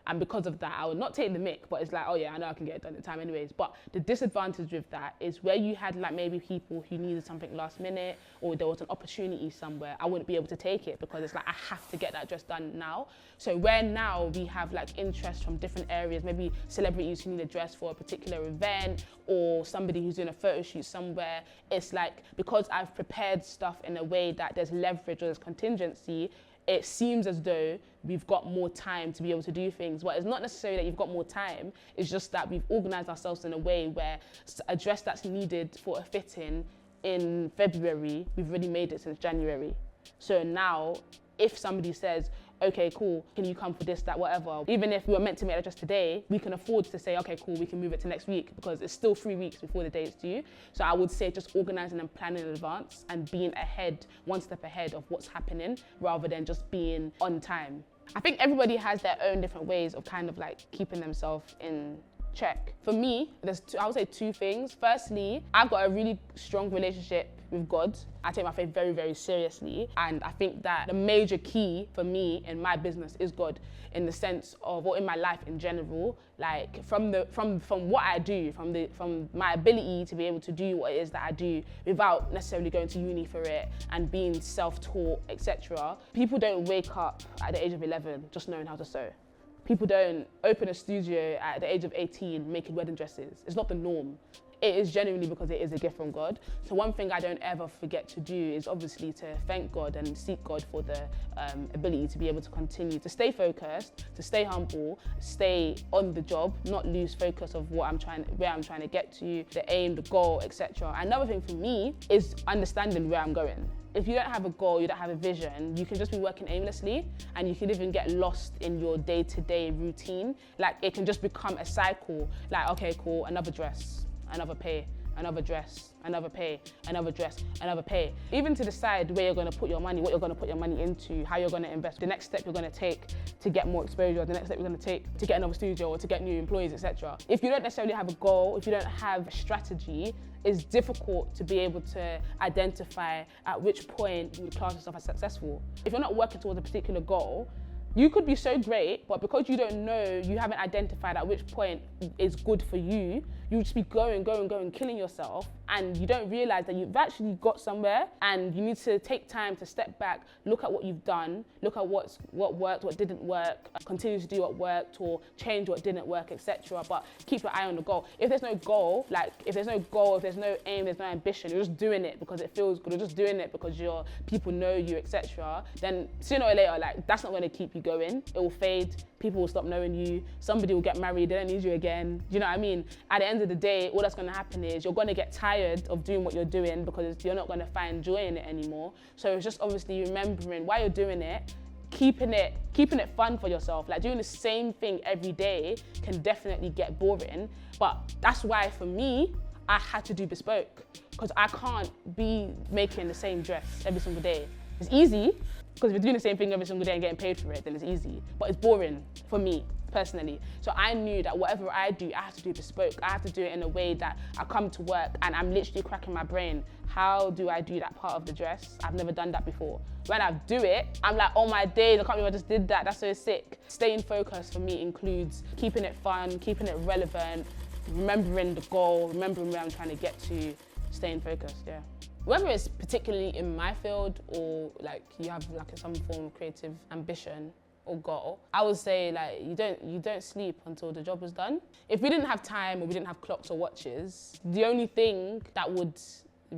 And because of that, I would not take the mick, but it's like, oh yeah, I know I can get it done in time anyways. But the disadvantage with that is where you had like maybe people who needed something last minute, or there was an opportunity somewhere, I wouldn't be able to take it because it's like, I have to get that dress done now. So where now we have like interest from different areas, maybe celebrities who need a dress for a particular event, or somebody who's doing a photo shoot somewhere, it's like, because I've prepared stuff in a way that there's leverage or there's contingency, it seems as though we've got more time to be able to do things. Well, it's not necessarily that you've got more time, it's just that we've organized ourselves in a way where a dress that's needed for a fitting in February, we've already made it since January. So now, if somebody says, okay, cool, can you come for this, that, whatever, even if we were meant to make it just today, we can afford to say, okay, cool, we can move it to next week, because it's still 3 weeks before the day is due. So I would say just organizing and planning in advance and being ahead, one step ahead of what's happening, rather than just being on time. I think everybody has their own different ways of kind of like keeping themselves in check. For me, I would say 2 things. Firstly, I've got a really strong relationship with God. I take my faith very, very seriously. And I think that the major key for me in my business is God, in the sense of, or in my life in general, like from what I do, from my ability to be able to do what it is that I do without necessarily going to uni for it and being self-taught, etc. People don't wake up at the age of 11 just knowing how to sew. People don't open a studio at the age of 18 making wedding dresses. It's not the norm. it is genuinely because it is a gift from God. So one thing I don't ever forget to do is obviously to thank God and seek God for the ability to be able to continue to stay focused, to stay humble, stay on the job, not lose focus of where I'm trying to get to, the aim, the goal, etc. Another thing for me is understanding where I'm going. If you don't have a goal, you don't have a vision, you can just be working aimlessly, and you can even get lost in your day-to-day routine. Like, it can just become a cycle. Like, okay, cool, another dress, another pay, another dress, another pay, another dress, another pay. Even to decide where you're going to put your money, what you're going to put your money into, how you're going to invest, the next step you're going to take to get more exposure, the next step you're going to take to get another studio or to get new employees, etc. If you don't necessarily have a goal, if you don't have a strategy, it's difficult to be able to identify at which point you would class yourself as successful. If you're not working towards a particular goal, you could be so great, but because you don't know, you haven't identified at which point is good for you, you just be going, killing yourself, and you don't realize that you've actually got somewhere, and you need to take time to step back, look at what you've done, look at what worked, what didn't work, continue to do what worked, or change what didn't work, etc. But keep your eye on the goal. If there's no goal, if there's no aim, there's no ambition, you're just doing it because it feels good, you're just doing it because people know you, etc. Then sooner or later, that's not going to keep you going. It will fade. People will stop knowing you. Somebody will get married. They don't need you again. Do you know what I mean? At the end of the day, all that's going to happen is you're going to get tired of doing what you're doing because you're not going to find joy in it anymore. So it's just obviously remembering why you're doing it, keeping it fun for yourself. Like, doing the same thing every day can definitely get boring. But that's why for me, I had to do bespoke, because I can't be making the same dress every single day. It's easy, because if you're doing the same thing every single day and getting paid for it, then it's easy. But it's boring for me, personally. So I knew that whatever I do, I have to do bespoke. I have to do it in a way that I come to work and I'm literally cracking my brain. How do I do that part of the dress? I've never done that before. When I do it, I'm like, oh my days, I can't believe I just did that. That's so sick. Staying focused for me includes keeping it fun, keeping it relevant, remembering the goal, remembering where I'm trying to get to, staying focused, yeah. Whether it's particularly in my field or you have some form of creative ambition or goal, I would say you don't sleep until the job is done. If we didn't have time or we didn't have clocks or watches, the only thing that would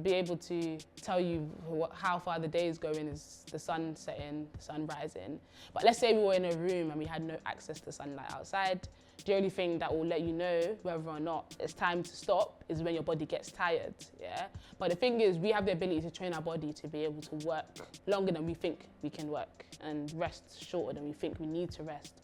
be able to tell you how far the day is going is the sun setting, the sun rising. But let's say we were in a room and we had no access to sunlight outside. The only thing that will let you know whether or not it's time to stop is when your body gets tired, yeah? But the thing is, we have the ability to train our body to be able to work longer than we think we can work and rest shorter than we think we need to rest.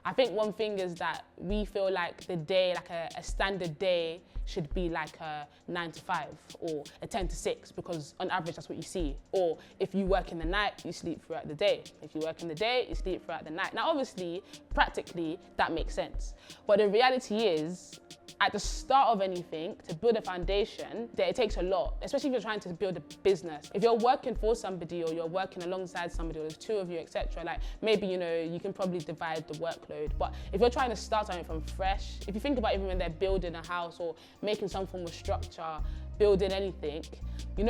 I think one thing is that we feel like the day, a standard day, should be a 9 to 5 or a 10 to 6, because on average that's what you see. Or if you work in the night, you sleep throughout the day. If you work in the day, you sleep throughout the night. Now obviously, practically, that makes sense. But the reality is, at the start of anything, to build a foundation, that it takes a lot, especially if you're trying to build a business. If you're working for somebody or you're working alongside somebody or there's two of you, etc., maybe, you can probably divide the workload. But if you're trying to start something from fresh, if you think about even when they're building a house or making some form of structure, building anything,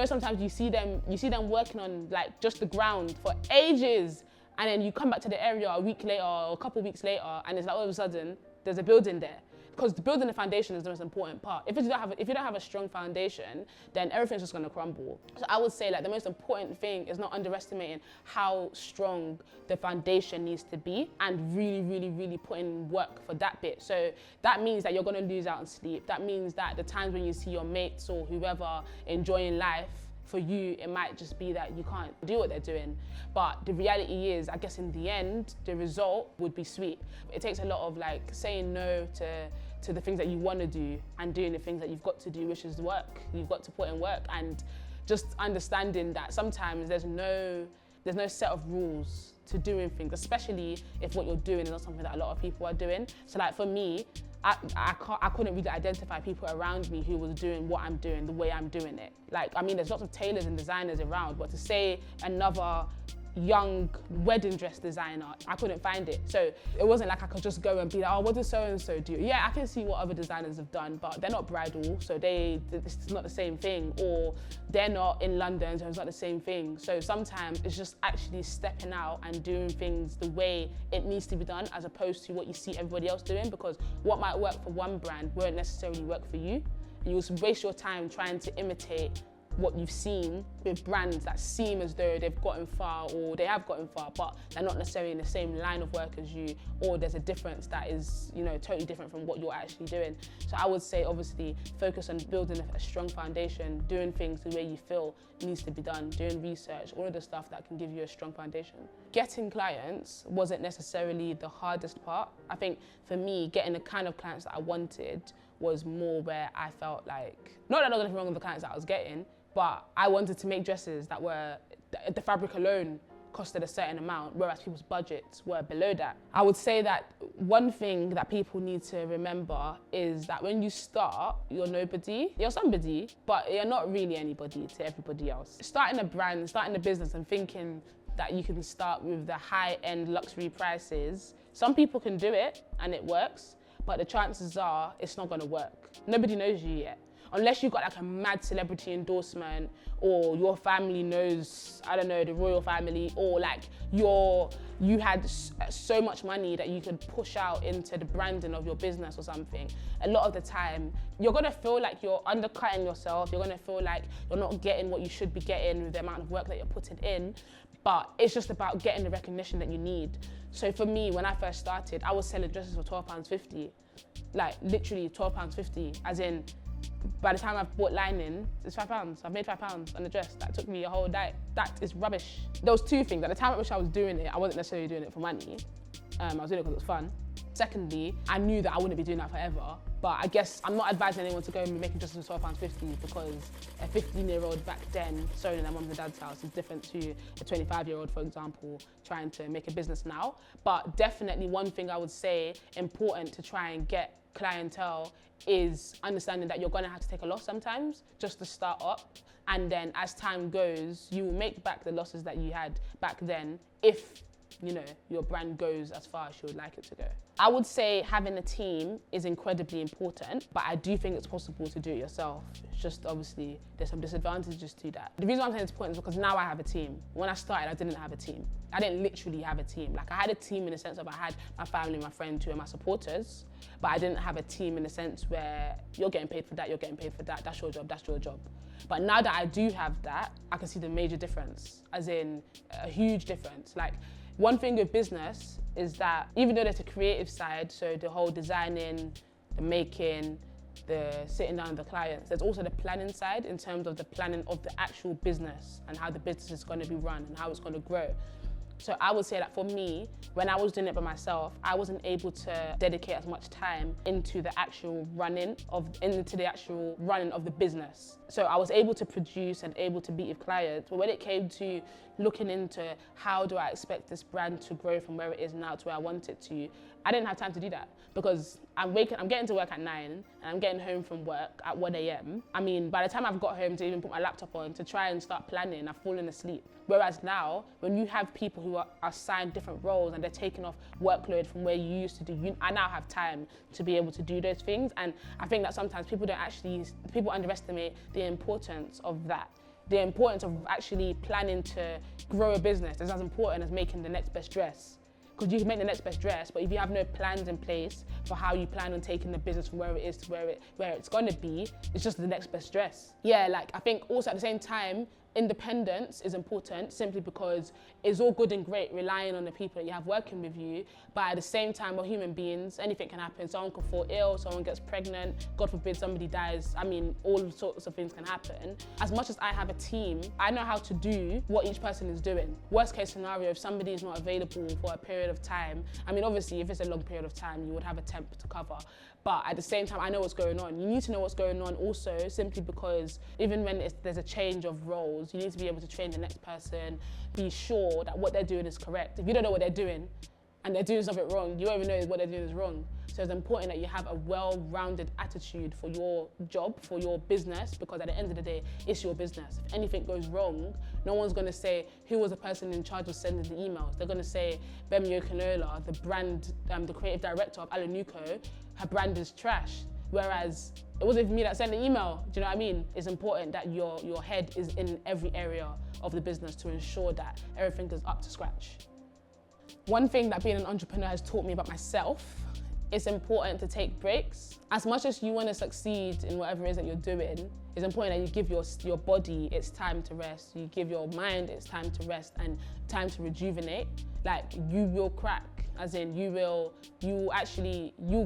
sometimes you see them working on just the ground for ages, and then you come back to the area a week later or a couple of weeks later, and it's all of a sudden there's a building there. Because building the foundation is the most important part. If you don't have a strong foundation, then everything's just going to crumble. So I would say the most important thing is not underestimating how strong the foundation needs to be, and really, really, really put in work for that bit. So that means that you're going to lose out on sleep. That means that the times when you see your mates or whoever enjoying life, for you, it might just be that you can't do what they're doing. But the reality is, I guess in the end, the result would be sweet. It takes a lot of saying no to the things that you want to do and doing the things that you've got to do, which is work. You've got to put in work, and just understanding that sometimes there's no set of rules to doing things, especially if what you're doing is not something that a lot of people are doing. So for me, I couldn't really identify people around me who was doing what I'm doing the way I'm doing it. There's lots of tailors and designers around, but to say another young wedding dress designer, I couldn't find it. So it wasn't I could just go and be oh, what does so-and-so do? Yeah, I can see what other designers have done, but they're not bridal, so it's not the same thing. Or they're not in London, so it's not the same thing. So sometimes it's just actually stepping out and doing things the way it needs to be done, as opposed to what you see everybody else doing, because what might work for one brand won't necessarily work for you. and you'll waste your time trying to imitate what you've seen with brands that seem as though they've gotten far, or they have gotten far, but they're not necessarily in the same line of work as you, or there's a difference that is, totally different from what you're actually doing. So I would say, obviously, focus on building a strong foundation, doing things the way you feel needs to be done, doing research, all of the stuff that can give you a strong foundation. Getting clients wasn't necessarily the hardest part. I think for me, getting the kind of clients that I wanted was more where I felt like, not that there was anything wrong with the clients that I was getting, but I wanted to make dresses that were, the fabric alone costed a certain amount, whereas people's budgets were below that. I would say that one thing that people need to remember is that when you start, you're nobody. You're somebody, but you're not really anybody to everybody else. Starting a brand, starting a business and thinking that you can start with the high-end luxury prices, some people can do it and it works, but the chances are it's not gonna work. Nobody knows you yet. Unless you've got like a mad celebrity endorsement, or your family knows, I don't know, the royal family, or like you had so much money that you could push out into the branding of your business or something. A lot of the time, you're gonna feel like you're undercutting yourself. You're gonna feel like you're not getting what you should be getting with the amount of work that you're putting in. But it's just about getting the recognition that you need. So for me, when I first started, I was selling dresses for £12.50. Like literally £12.50, as in, by the time I've bought lining, it's £5. I've made £5 on the dress. That took me a whole day. That is rubbish. There was two things. At the time at which I was doing it, I wasn't necessarily doing it for money. I was doing it because it was fun. Secondly, I knew that I wouldn't be doing that forever. But I guess I'm not advising anyone to go and be making dresses for £12.50, because a 15-year-old back then sewing in their mum's and dad's house is different to a 25-year-old, for example, trying to make a business now. But definitely one thing I would say important to try and get clientele is understanding that you're going to have to take a loss sometimes just to start up, and then as time goes you will make back the losses that you had back then if your brand goes as far as you would like it to go. I would say having a team is incredibly important, but I do think it's possible to do it yourself. It's just obviously there's some disadvantages to that. The reason I'm saying it's important is because now I have a team. When I started, I didn't have a team. I didn't literally have a team. Like, I had a team in the sense of I had my family, my friends who are my supporters, but I didn't have a team in the sense where you're getting paid for that, you're getting paid for that, that's your job, that's your job. But now that I do have that, I can see the major difference, as in a huge difference. Like, one thing with business is that even though there's a creative side, so the whole designing, the making, the sitting down with the clients, there's also the planning side in terms of the planning of the actual business and how the business is going to be run and how it's going to grow. So I would say that for me, when I was doing it by myself, I wasn't able to dedicate as much time into the actual running of the business. So I was able to produce and able to meet with clients, but when it came to looking into how do I expect this brand to grow from where it is now to where I want it to, I didn't have time to do that, because I'm getting to work at 9 and I'm getting home from work at 1 a.m. I mean, by the time I've got home to even put my laptop on to try and start planning, I've fallen asleep. Whereas now, when you have people who are assigned different roles and they're taking off workload from where you used to do, I now have time to be able to do those things. And I think that sometimes people underestimate the importance of that. The importance of actually planning to grow a business is as important as making the next best dress. Because you can make the next best dress, but if you have no plans in place for how you plan on taking the business from where it is to where it's gonna be, it's just the next best dress. Yeah, like, I think also at the same time, independence is important, simply because it's all good and great relying on the people that you have working with you, but at the same time, we're human beings, anything can happen. Someone can fall ill, someone gets pregnant, God forbid somebody dies. I mean, all sorts of things can happen. As much as I have a team, I know how to do what each person is doing. Worst case scenario, if somebody is not available for a period of time, I mean, obviously, if it's a long period of time, you would have a temp to cover. But at the same time, I know what's going on. You need to know what's going on also, simply because even when there's a change of roles, you need to be able to train the next person, be sure that what they're doing is correct. If you don't know what they're doing and they're doing something wrong, you won't even know what they're doing is wrong. So it's important that you have a well-rounded attitude for your job, for your business, because at the end of the day, it's your business. If anything goes wrong, no one's gonna say, who was the person in charge of sending the emails? They're gonna say, Gbemi Okunlola, the creative director of Alonuko, her brand is trash. Whereas it wasn't even me that sent the email, do you know what I mean? It's important that your head is in every area of the business to ensure that everything is up to scratch. One thing that being an entrepreneur has taught me about myself it's important to take breaks. As much as you want to succeed in whatever it is that you're doing, it's important that you give your body its time to rest. You give your mind its time to rest and time to rejuvenate. Like, you will crack, as in you'll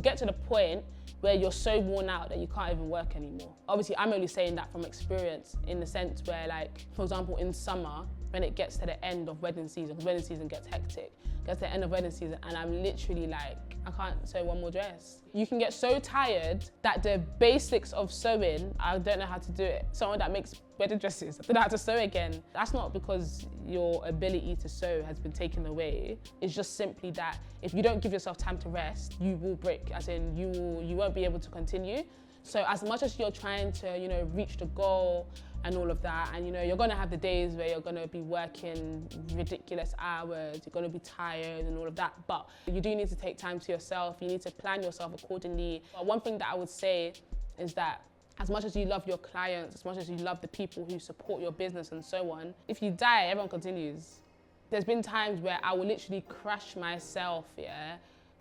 get to the point where you're so worn out that you can't even work anymore. Obviously, I'm only saying that from experience, in the sense where, like, for example, in summer, when it gets to the end of wedding season, because wedding season gets hectic, gets to the end of wedding season, and I'm literally like, I can't sew one more dress. You can get so tired that the basics of sewing, I don't know how to do it. Someone that makes wedding dresses, I don't know how to sew again. That's not because your ability to sew has been taken away. It's just simply that if you don't give yourself time to rest, you will break, as in you won't be able to continue. So as much as you're trying to, reach the goal and all of that, and you're gonna have the days where you're gonna be working ridiculous hours, you're gonna be tired and all of that, but you do need to take time to yourself. You need to plan yourself accordingly. But one thing that I would say is that as much as you love your clients, as much as you love the people who support your business and so on, if you die, everyone continues. There's been times where I will literally crush myself,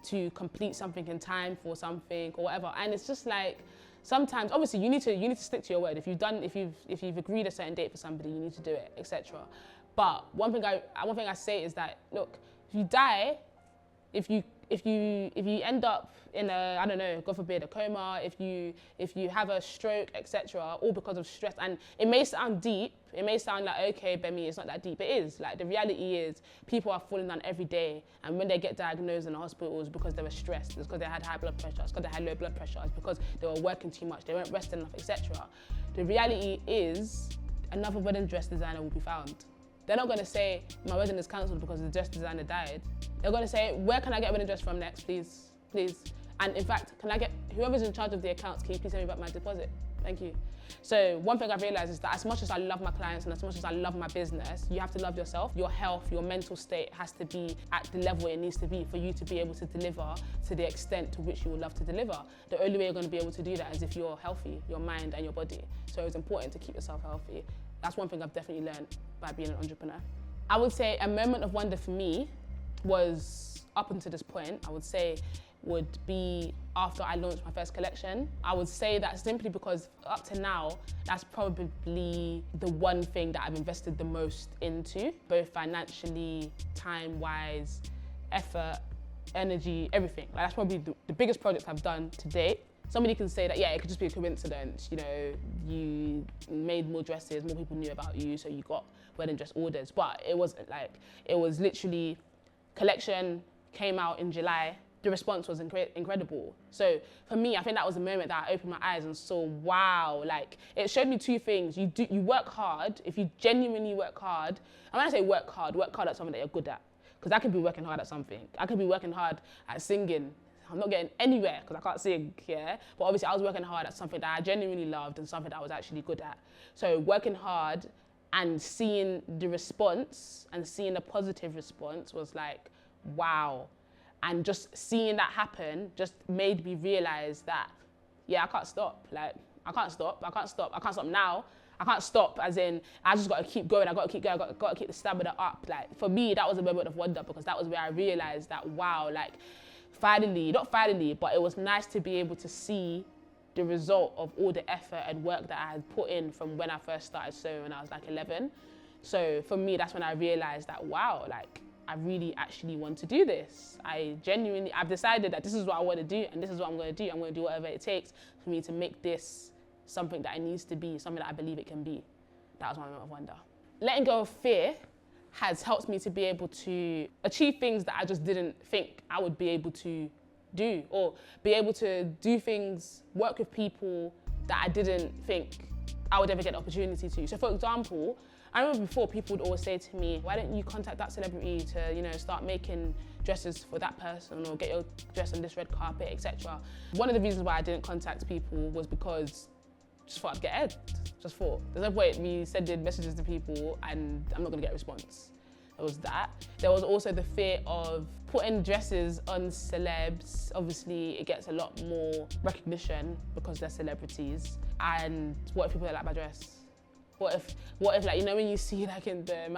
to complete something in time for something or whatever, and it's just like, sometimes, obviously, you need to stick to your word. If you've agreed a certain date for somebody, you need to do it, etc. But one thing I say is that, look, if you die, if you end up in a, I don't know, God forbid, a coma, if you have a stroke, etc., all because of stress, and it may sound deep, it may sound like, okay, Gbemi, it's not that deep. It is. Like, the reality is, people are falling down every day, and when they get diagnosed in the hospital, it's because they were stressed, it's because they had high blood pressure, it's because they had low blood pressure, it's because they were working too much, they weren't resting enough, etc. The reality is, another wedding dress designer will be found. They're not going to say, my wedding is cancelled because the dress designer died. They're going to say, where can I get a wedding dress from next, please? Please. And in fact, can I get, whoever's in charge of the accounts, can you please send me back my deposit? Thank you. So one thing I've realized is that as much as I love my clients and as much as I love my business, you have to love yourself. Your health, your mental state has to be at the level it needs to be for you to be able to deliver to the extent to which you would love to deliver. The only way you're going to be able to do that is if you're healthy, your mind and your body. So it's important to keep yourself healthy. That's one thing I've definitely learned by being an entrepreneur. I would say a moment of wonder for me was, up until this point, I would say would be after I launched my first collection. I would say that simply because up to now, that's probably the one thing that I've invested the most into, both financially, time-wise, effort, energy, everything. Like, that's probably the biggest project I've done to date. Somebody can say that, yeah, it could just be a coincidence, you made more dresses, more people knew about you, so you got wedding dress orders. But it wasn't like, it was literally, collection came out in July, the response was incredible. So for me, I think that was the moment that I opened my eyes and saw, wow, like, it showed me two things. You work hard, if you genuinely work hard, and when I say work hard at something that you're good at, because I could be working hard at something. I could be working hard at singing. I'm not getting anywhere because I can't sing, yeah? But obviously I was working hard at something that I genuinely loved and something that I was actually good at. So working hard and seeing the response and seeing the positive response was like, wow. And just seeing that happen just made me realize that, yeah, I can't stop. Like, I can't stop now. I can't stop, as in, I just got to keep going. I got to keep going. I got to keep the stamina up. Like, for me, that was a moment of wonder because that was where I realized that, wow, like, not finally, but it was nice to be able to see the result of all the effort and work that I had put in from when I first started sewing when I was like 11. So for me, that's when I realized that, wow, like, I really actually want to do this. I've decided that this is what I want to do and this is what I'm going to do. I'm going to do whatever it takes for me to make this something that it needs to be, something that I believe it can be. That was my moment of wonder. Letting go of fear has helped me to be able to achieve things that I just didn't think I would be able to do, or be able to do things, work with people that I didn't think I would ever get the opportunity to. So for example, I remember before people would always say to me, why don't you contact that celebrity to, start making dresses for that person or get your dress on this red carpet, etc. One of the reasons why I didn't contact people was because just thought I'd get ahead. Just thought, there's no point me sending messages to people and I'm not gonna get a response. There was that. There was also the fear of putting dresses on celebs. Obviously, it gets a lot more recognition because they're celebrities. And what if people don't like my dress? What if like, you know, when you see like in the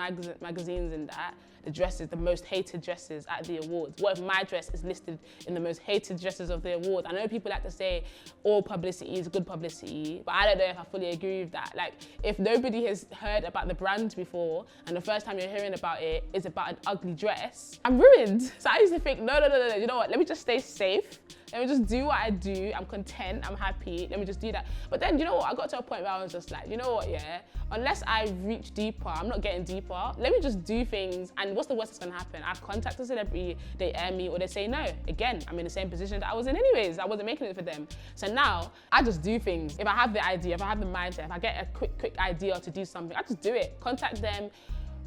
magazines and that, the dresses, the most hated dresses at the awards. What if my dress is listed in the most hated dresses of the awards? I know people like to say all publicity is good publicity, but I don't know if I fully agree with that. Like, if nobody has heard about the brand before and the first time you're hearing about it is about an ugly dress, I'm ruined. So I used to think, no, you know what? Let me just stay safe. Let me just do what I do. I'm content, I'm happy. Let me just do that. But then, you know what? I got to a point where I was just like, you know what, yeah? Unless I reach deeper, I'm not getting deeper. Let me just do things. And what's the worst that's gonna happen? I contact a celebrity, they air me, or they say no. Again, I'm in the same position that I was in anyways. I wasn't making it for them. So now, I just do things. If I have the idea, if I have the mindset, if I get a quick idea to do something, I just do it. Contact them.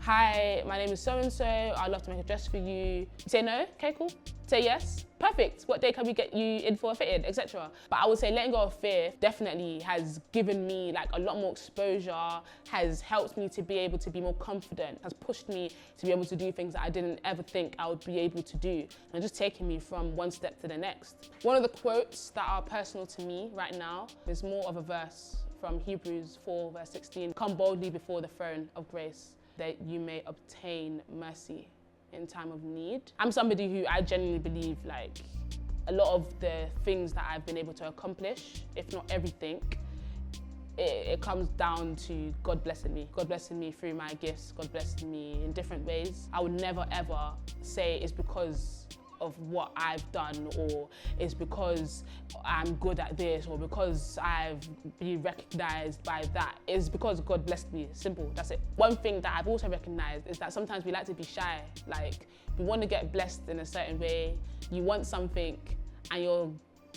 Hi, my name is so-and-so, I'd love to make a dress for you. You say no? Okay, cool. Say yes? Perfect. What day can we get you in for a fitting, etc. But I would say letting go of fear definitely has given me like a lot more exposure, has helped me to be able to be more confident, has pushed me to be able to do things that I didn't ever think I would be able to do, and just taking me from one step to the next. One of the quotes that are personal to me right now is more of a verse from Hebrews 4 verse 16. Come boldly before the throne of grace, that you may obtain mercy in time of need. I'm somebody who I genuinely believe like a lot of the things that I've been able to accomplish, if not everything, it comes down to God blessing me. God blessing me through my gifts, God blessing me in different ways. I would never ever say it's because of what I've done, or it's because I'm good at this, or because I've been recognized by that. It's because God blessed me. Simple, that's it. One thing that I've also recognized is that sometimes we like to be shy. Like, we want to get blessed in a certain way. You want something and you're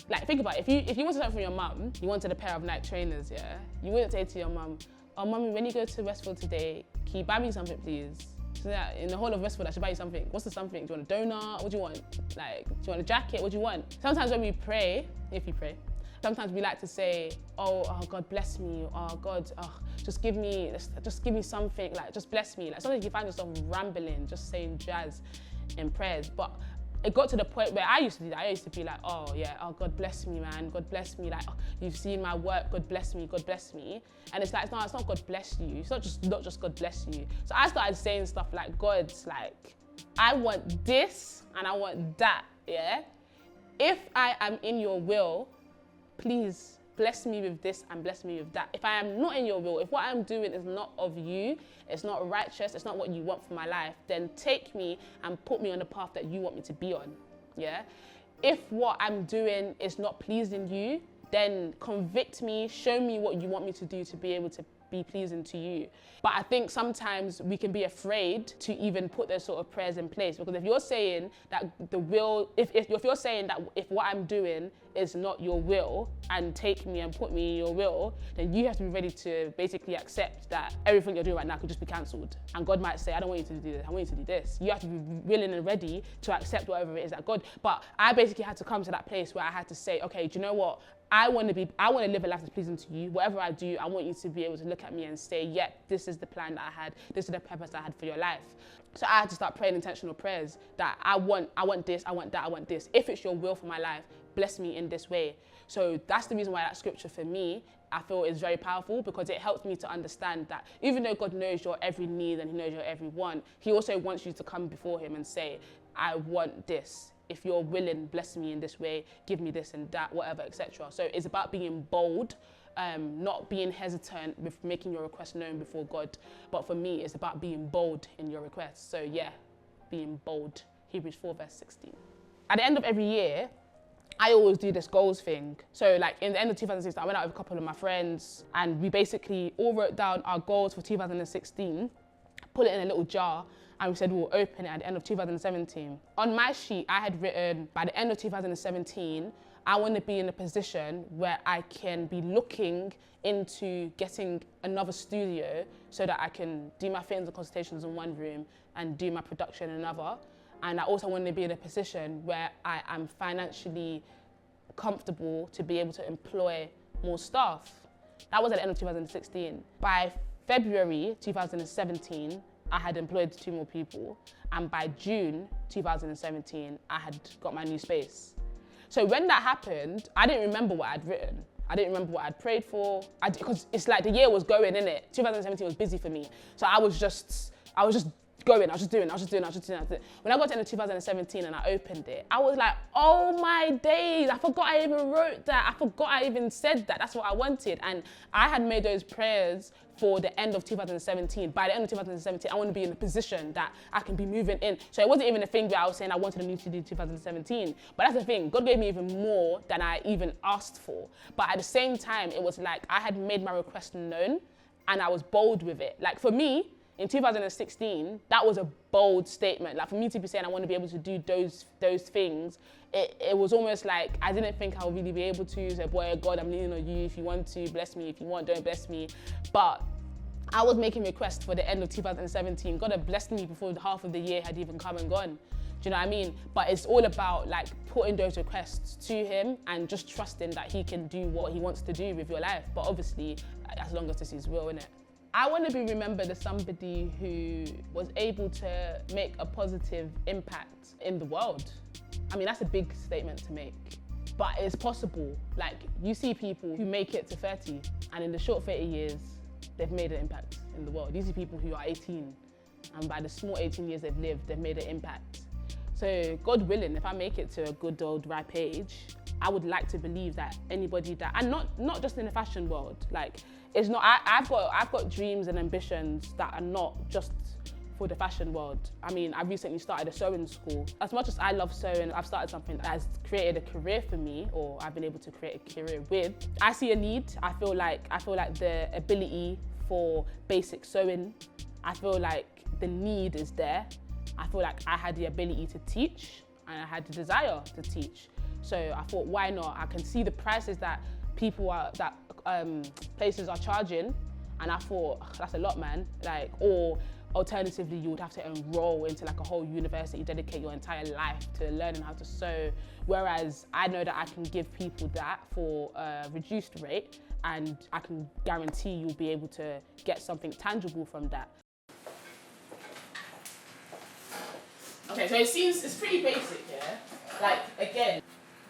like, think about it. If you wanted something from your mum, you wanted a pair of Nike trainers, yeah? You wouldn't say to your mum, oh mummy, when you go to Westfield today, can you buy me something please? So that in the whole of Westfield, I should buy you something. What's the something? Do you want a donut? What do you want? Like, do you want a jacket? What do you want? Sometimes when we pray, if you pray, sometimes we like to say, oh God bless me. Oh God, just give me something. Like, just bless me. Like, sometimes you find yourself rambling, just saying jazz in prayers. But it got to the point where I used to do that. I used to be like, oh yeah, oh God bless me, man. God bless me. Like, oh, you've seen my work. God bless me. God bless me. And it's like, no, it's not God bless you. It's not just God bless you. So I started saying stuff like, God, like, I want this and I want that. Yeah. If I am in your will, please bless me with this and bless me with that. If I am not in your will, if what I'm doing is not of you, it's not righteous, it's not what you want for my life, then take me and put me on the path that you want me to be on, yeah? If what I'm doing is not pleasing you, then convict me, show me what you want me to do to be able to be pleasing to you. But I think sometimes we can be afraid to even put those sort of prayers in place, because if you're saying that if you're saying that if what I'm doing is not your will and take me and put me in your will, then you have to be ready to basically accept that everything you're doing right now could just be cancelled. And God might say, I don't want you to do this, I want you to do this. You have to be willing and ready to accept whatever it is that God, but I basically had to come to that place where I had to say, okay, do you know what? I want to live a life that's pleasing to you. Whatever I do, I want you to be able to look at me and say, yeah, this is the plan that I had. This is the purpose I had for your life. So I had to start praying intentional prayers that I want this, I want that, I want this. If it's your will for my life, bless me in this way. So that's the reason why that scripture for me, I feel is very powerful, because it helps me to understand that even though God knows your every need and he knows your every want, he also wants you to come before him and say, I want this. If you're willing, bless me in this way, give me this and that, whatever, etc. So it's about being bold, not being hesitant with making your request known before God. But for me, it's about being bold in your requests. So yeah, being bold. Hebrews 4 verse 16. At the end of every year, I always do this goals thing. So like in the end of 2016, I went out with a couple of my friends and we basically all wrote down our goals for 2016, put it in a little jar, and we said we'll open it at the end of 2017. On my sheet, I had written, by the end of 2017, I want to be in a position where I can be looking into getting another studio so that I can do my fittings and consultations in one room and do my production in another. And I also want to be in a position where I am financially comfortable to be able to employ more staff. That was at the end of 2016. By February 2017, I had employed 2 more people, and by June 2017, I had got my new space. So when that happened, I didn't remember what I'd written. I didn't remember what I'd prayed for. Because it's like the year was going, innit? 2017 was busy for me. So I was just going, I was just doing. When I got to the end of 2017 and I opened it, I was like, oh my days, I forgot I even wrote that. I forgot I even said that. That's what I wanted. And I had made those prayers for the end of 2017. By the end of 2017, I want to be in a position that I can be moving in. So it wasn't even a thing where I was saying I wanted a new CD 2017. But that's the thing, God gave me even more than I even asked for. But at the same time, it was like I had made my request known and I was bold with it. Like for me, in 2016, that was a bold statement. Like for me to be saying I want to be able to do those things, it was almost like I didn't think I would really be able to. So, boy, God, I'm leaning on you. If you want to, bless me. If you want, don't bless me. But I was making requests for the end of 2017. God had blessed me before half of the year had even come and gone. Do you know what I mean? But it's all about like putting those requests to him and just trusting that he can do what he wants to do with your life. But obviously, as long as this is will, innit? I want to be remembered as somebody who was able to make a positive impact in the world. I mean, that's a big statement to make, but it's possible. Like, you see people who make it to 30, and in the short 30 years, they've made an impact in the world. You see people who are 18, and by the small 18 years they've lived, they've made an impact. So, God willing, if I make it to a good old ripe age, I would like to believe that anybody that, and not just in the fashion world, like, it's not, I've got dreams and ambitions that are not just for the fashion world. I mean, I recently started a sewing school. As much as I love sewing, I've started something that has created a career for me, or I've been able to create a career with. I see a need. I feel like the ability for basic sewing, I feel like the need is there. I feel like I had the ability to teach and I had the desire to teach. So I thought, why not? I can see the prices that places are charging, and I thought, that's a lot, man. Like, or alternatively, you would have to enroll into like a whole university, dedicate your entire life to learning how to sew. Whereas I know that I can give people that for a reduced rate, and I can guarantee you'll be able to get something tangible from that. Okay, so it's pretty basic, yeah? Like, again,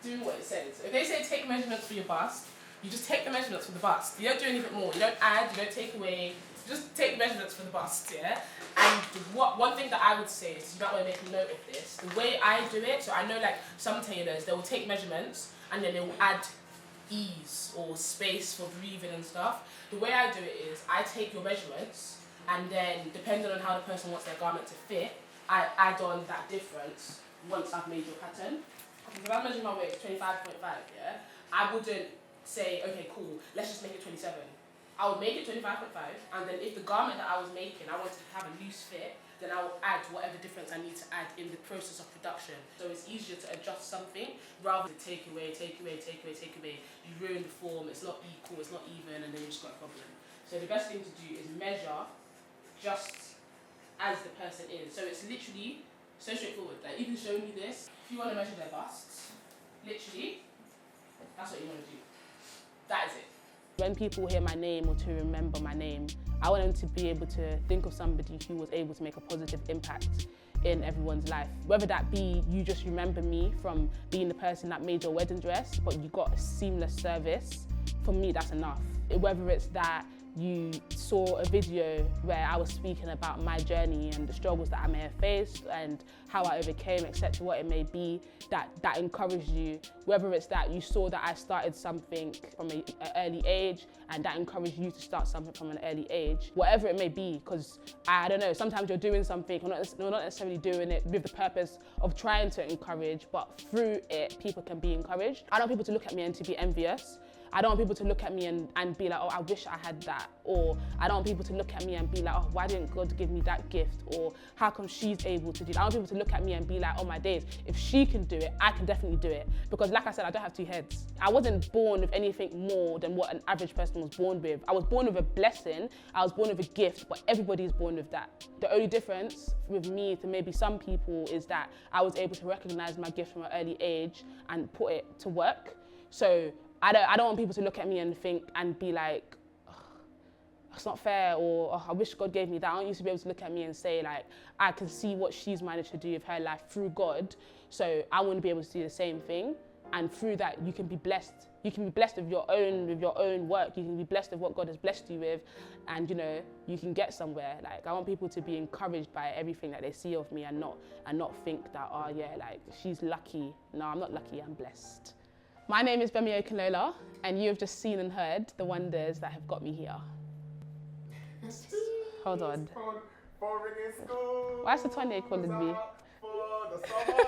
do what it says. If they say take measurements for your bust, you just take the measurements for the bust. You don't do anything more. You don't add, you don't take away. Just take measurements for the bust, yeah? And one thing that I would say is, you might want to make a note of this, the way I do it, so I know like some tailors, they will take measurements and then they will add ease or space for breathing and stuff. The way I do it is, I take your measurements and then depending on how the person wants their garment to fit, I add on that difference once I've made your pattern. If I'm measuring my waist 25.5, yeah, I wouldn't say, okay, cool, let's just make it 27. I would make it 25.5, and then if the garment that I was making, I wanted to have a loose fit, then I will add whatever difference I need to add in the process of production. So it's easier to adjust something rather than take away. You ruin the form, it's not equal, it's not even, and then you just got a problem. So the best thing to do is measure just as the person is. So it's literally so straightforward. Like, even show me this. If you want to measure their busts, literally, that's what you want to do. That is it. When people hear my name or to remember my name, I want them to be able to think of somebody who was able to make a positive impact in everyone's life. Whether that be you just remember me from being the person that made your wedding dress, but you got a seamless service, for me that's enough. Whether it's that you saw a video where I was speaking about my journey and the struggles that I may have faced and how I overcame, etc., what it may be, that encouraged you. Whether it's that you saw that I started something from an early age and that encouraged you to start something from an early age. Whatever it may be, because I don't know, sometimes you're doing something, you're not necessarily doing it with the purpose of trying to encourage, but through it, people can be encouraged. I don't want people to look at me and to be envious. I don't want people to look at me and be like, oh, I wish I had that. Or I don't want people to look at me and be like, oh, why didn't God give me that gift? Or how come she's able to do that? I want people to look at me and be like, oh my days, if she can do it, I can definitely do it. Because like I said, I don't have two heads. I wasn't born with anything more than what an average person was born with. I was born with a blessing, I was born with a gift, but everybody is born with that. The only difference with me to maybe some people is that I was able to recognize my gift from an early age and put it to work. So I don't want people to look at me and think and be like, oh, it's not fair, or oh, I wish God gave me that. I want you to be able to look at me and say, like, I can see what she's managed to do with her life through God, so I want to be able to do the same thing. and through that you can be blessed. You can be blessed with your own work. You can be blessed with what God has blessed you with, and you know, you can get somewhere. Like, I want people to be encouraged by everything that they see of me, and not think that, oh yeah, like she's lucky. No, I'm not lucky, I'm blessed. My name is Gbemi Okunlola, and you have just seen and heard the wonders that have got me here. Hold on. Phone ringing school. Why is the 20 calling me? For the summer.